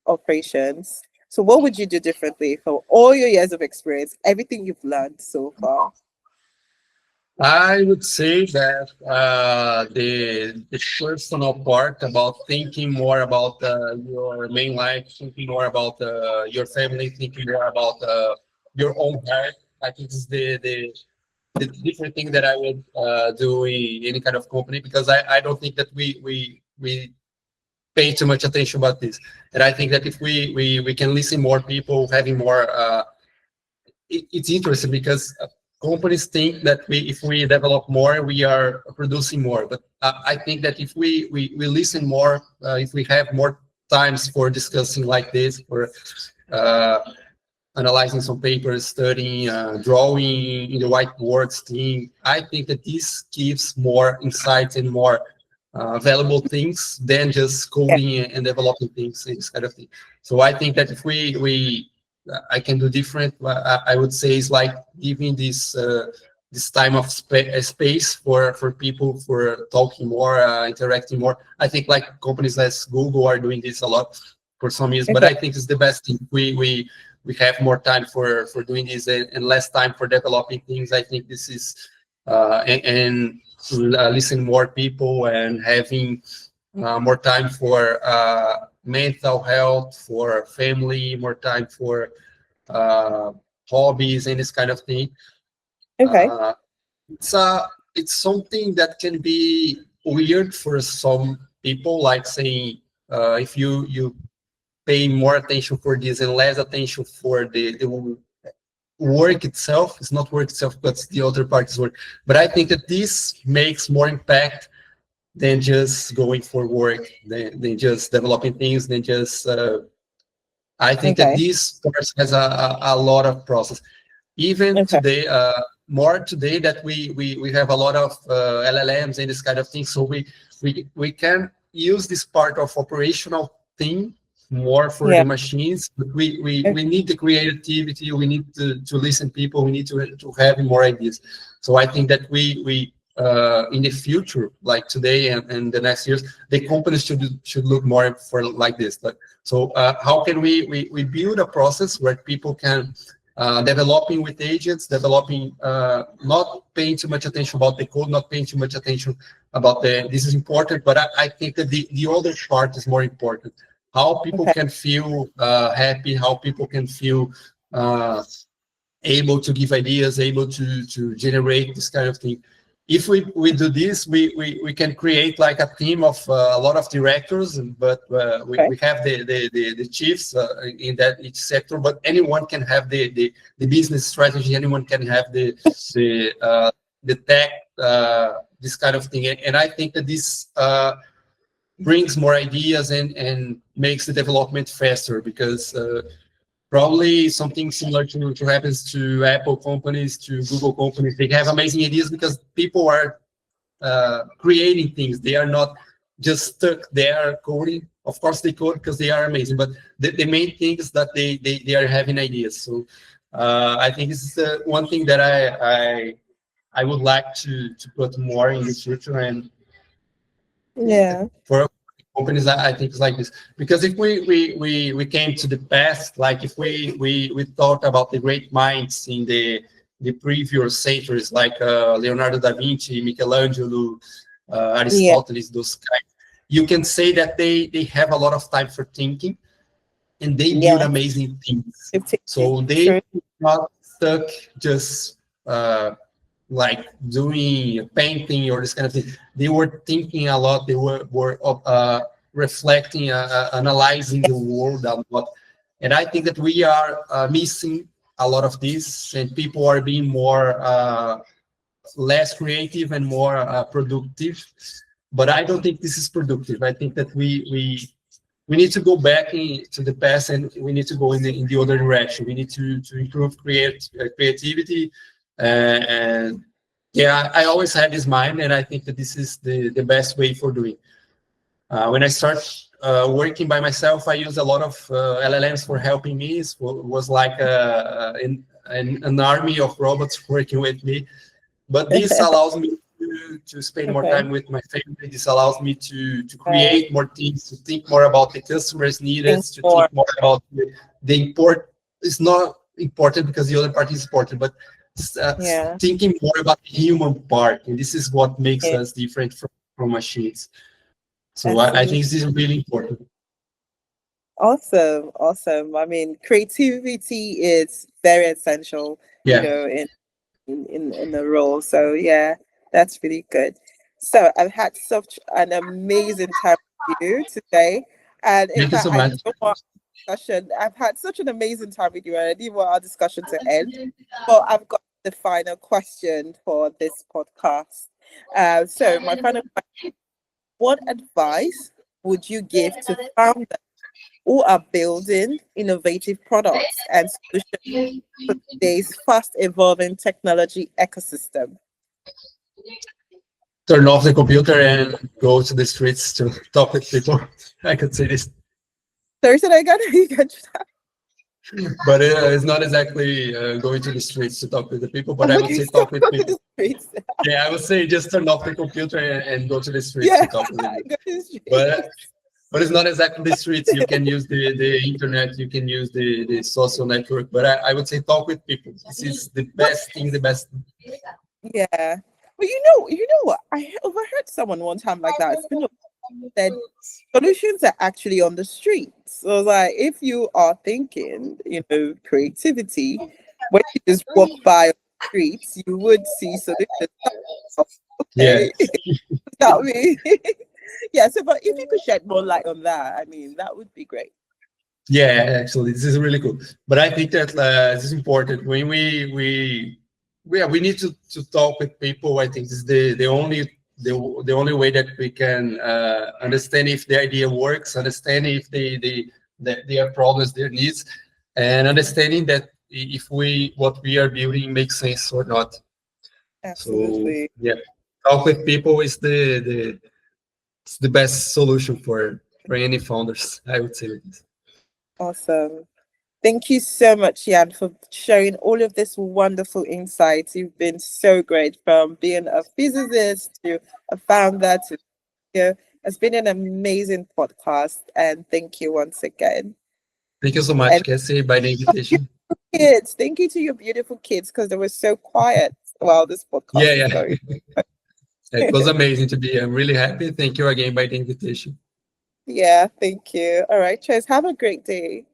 operations. So, what would you do differently for all your years of experience, everything you've learned so far? I would say that the personal part about thinking more about your main life, thinking more about your family, thinking more about your own heart. I think is the different thing that I would do in any kind of company, because I don't think that we pay too much attention about this. And I think that if we can listen more people, having more it's interesting because companies think that if we develop more, we are producing more. But I think that if we listen more, if we have more times for discussing like this, for uh, analyzing some papers, studying, drawing in the whiteboards thing, I think that this gives more insights and more valuable things than just Yeah. coding and developing things and this kind of thing. So I think that if we I can do different. I would say it's like giving this time of space for people for talking more, interacting more. I think like companies like Google are doing this a lot for some years, but Okay. I think it's the best thing. We have more time for doing this and less time for developing things. I think this is and listen more people and having more time for mental health, for family, more time for uh, hobbies and this kind of thing. Okay. Uh, it's something that can be weird for some people, like saying if you pay more attention for this and less attention for the work itself. It's not work itself, but the other part is work. But I think that this makes more impact than just going for work, than just developing things, than just I think that Okay. this course has a lot of process. Even Okay. today, more today that we have a lot of LLMs and this kind of thing, so we can use this part of operational thing more for Yeah. the machines. But we Okay. need the creativity. We need to listen people. We need to have more ideas. So I think that we in the future, like today and the next years, the companies should look more for like this. Like, so how can we build a process where people can developing with agents, developing, not paying too much attention about the code, not paying too much attention about this is important, but I think that the other part is more important. How people Okay. can feel happy, how people can feel able to give ideas, able to generate this kind of thing. If we do this, we can create like a team of a lot of directors, but Okay. we have the chiefs in that each sector, but anyone can have the business strategy, anyone can have the tech, this kind of thing. And I think that this brings more ideas and makes the development faster because probably something similar to happens to Apple companies, to Google companies. They have amazing ideas because people are creating things. They are not just stuck there coding. Of course, they code because they are amazing, but the main thing is that they are having ideas. So I think this is one thing that I would like to put more in the future and Yeah. for companies. I think it's like this because if we came to the past, like if we thought about the great minds in the previous centuries, like Leonardo da Vinci, Michelangelo, Yeah. Aristoteles, those guys, you can say that they have a lot of time for thinking and they build Yeah. amazing things. 15. So they True. not stuck just like doing painting or this kind of thing. They were thinking a lot. They were reflecting, analyzing the world a lot. And I think that we are missing a lot of this, and people are being more less creative and more productive. But I don't think this is productive. I think that we need to go back to the past and we need to go in the other direction. We need to improve creativity and yeah, I always had this mind, and I think that this is the best way for doing. When I start working by myself, I use a lot of LLMs for helping me. It was like an army of robots working with me. But this allows me to spend more Okay. time with my family. This allows me to Uh, create more things, to think more about the customers' think needs, to think more. more about the import. It's not important because the other part is important, but Yeah. thinking more about the human part. And this is what makes Yeah. us different from machines. So I think Absolutely. this is really important. Awesome. Awesome. I mean, creativity is very essential, Yeah. in the role. So yeah, that's really good. So I've had such an amazing time with you today. And in Thank you fact, so I much. don't want discussion. I've had such an amazing time with you, and I didn't want our discussion to end. But I've got the final question for this podcast. So my final question: what advice would you give to founders who are building innovative products and solutions for today's fast evolving technology ecosystem? Turn off the computer and go to the streets to talk with people. I could say this. Thursday, I got you. But it's not exactly going to the streets to talk with the people, but I would say talk with people. Yeah, I would say just turn off the computer and go to the streets to talk with people. But it's not exactly the streets. You can use the internet, you can use the social network, but I would say talk with people. This is the best thing, the best. Yeah. But you know what? I overheard someone one time like that. Said solutions are actually on the streets. So like if you are thinking, creativity, when you just walk by on the streets, you would see solutions. Okay. Yeah. That me. Yeah, so but if you could shed more light on that, I mean, that would be great. Yeah, actually, this is really cool. But I think that this is important when we need to talk with people. I think this is the only way that we can understand if the idea works, understand if their problems, their needs, and understanding that if what we are building makes sense or not. Absolutely. So yeah, talk with people is it's the best solution for any founders, I would say. Awesome. Thank you so much, Jan, for sharing all of this wonderful insights. You've been so great, from being a physicist to a founder to it's been an amazing podcast, and thank you once again. Thank you so much, Cassie, by the invitation. Kids, thank you to your beautiful kids, because they were so quiet while this podcast was going. It was amazing to be here. I'm really happy. Thank you again by the invitation. Yeah, thank you. All right, cheers. Have a great day.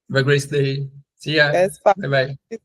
Have a great day. See ya. Yes, bye. Bye-bye.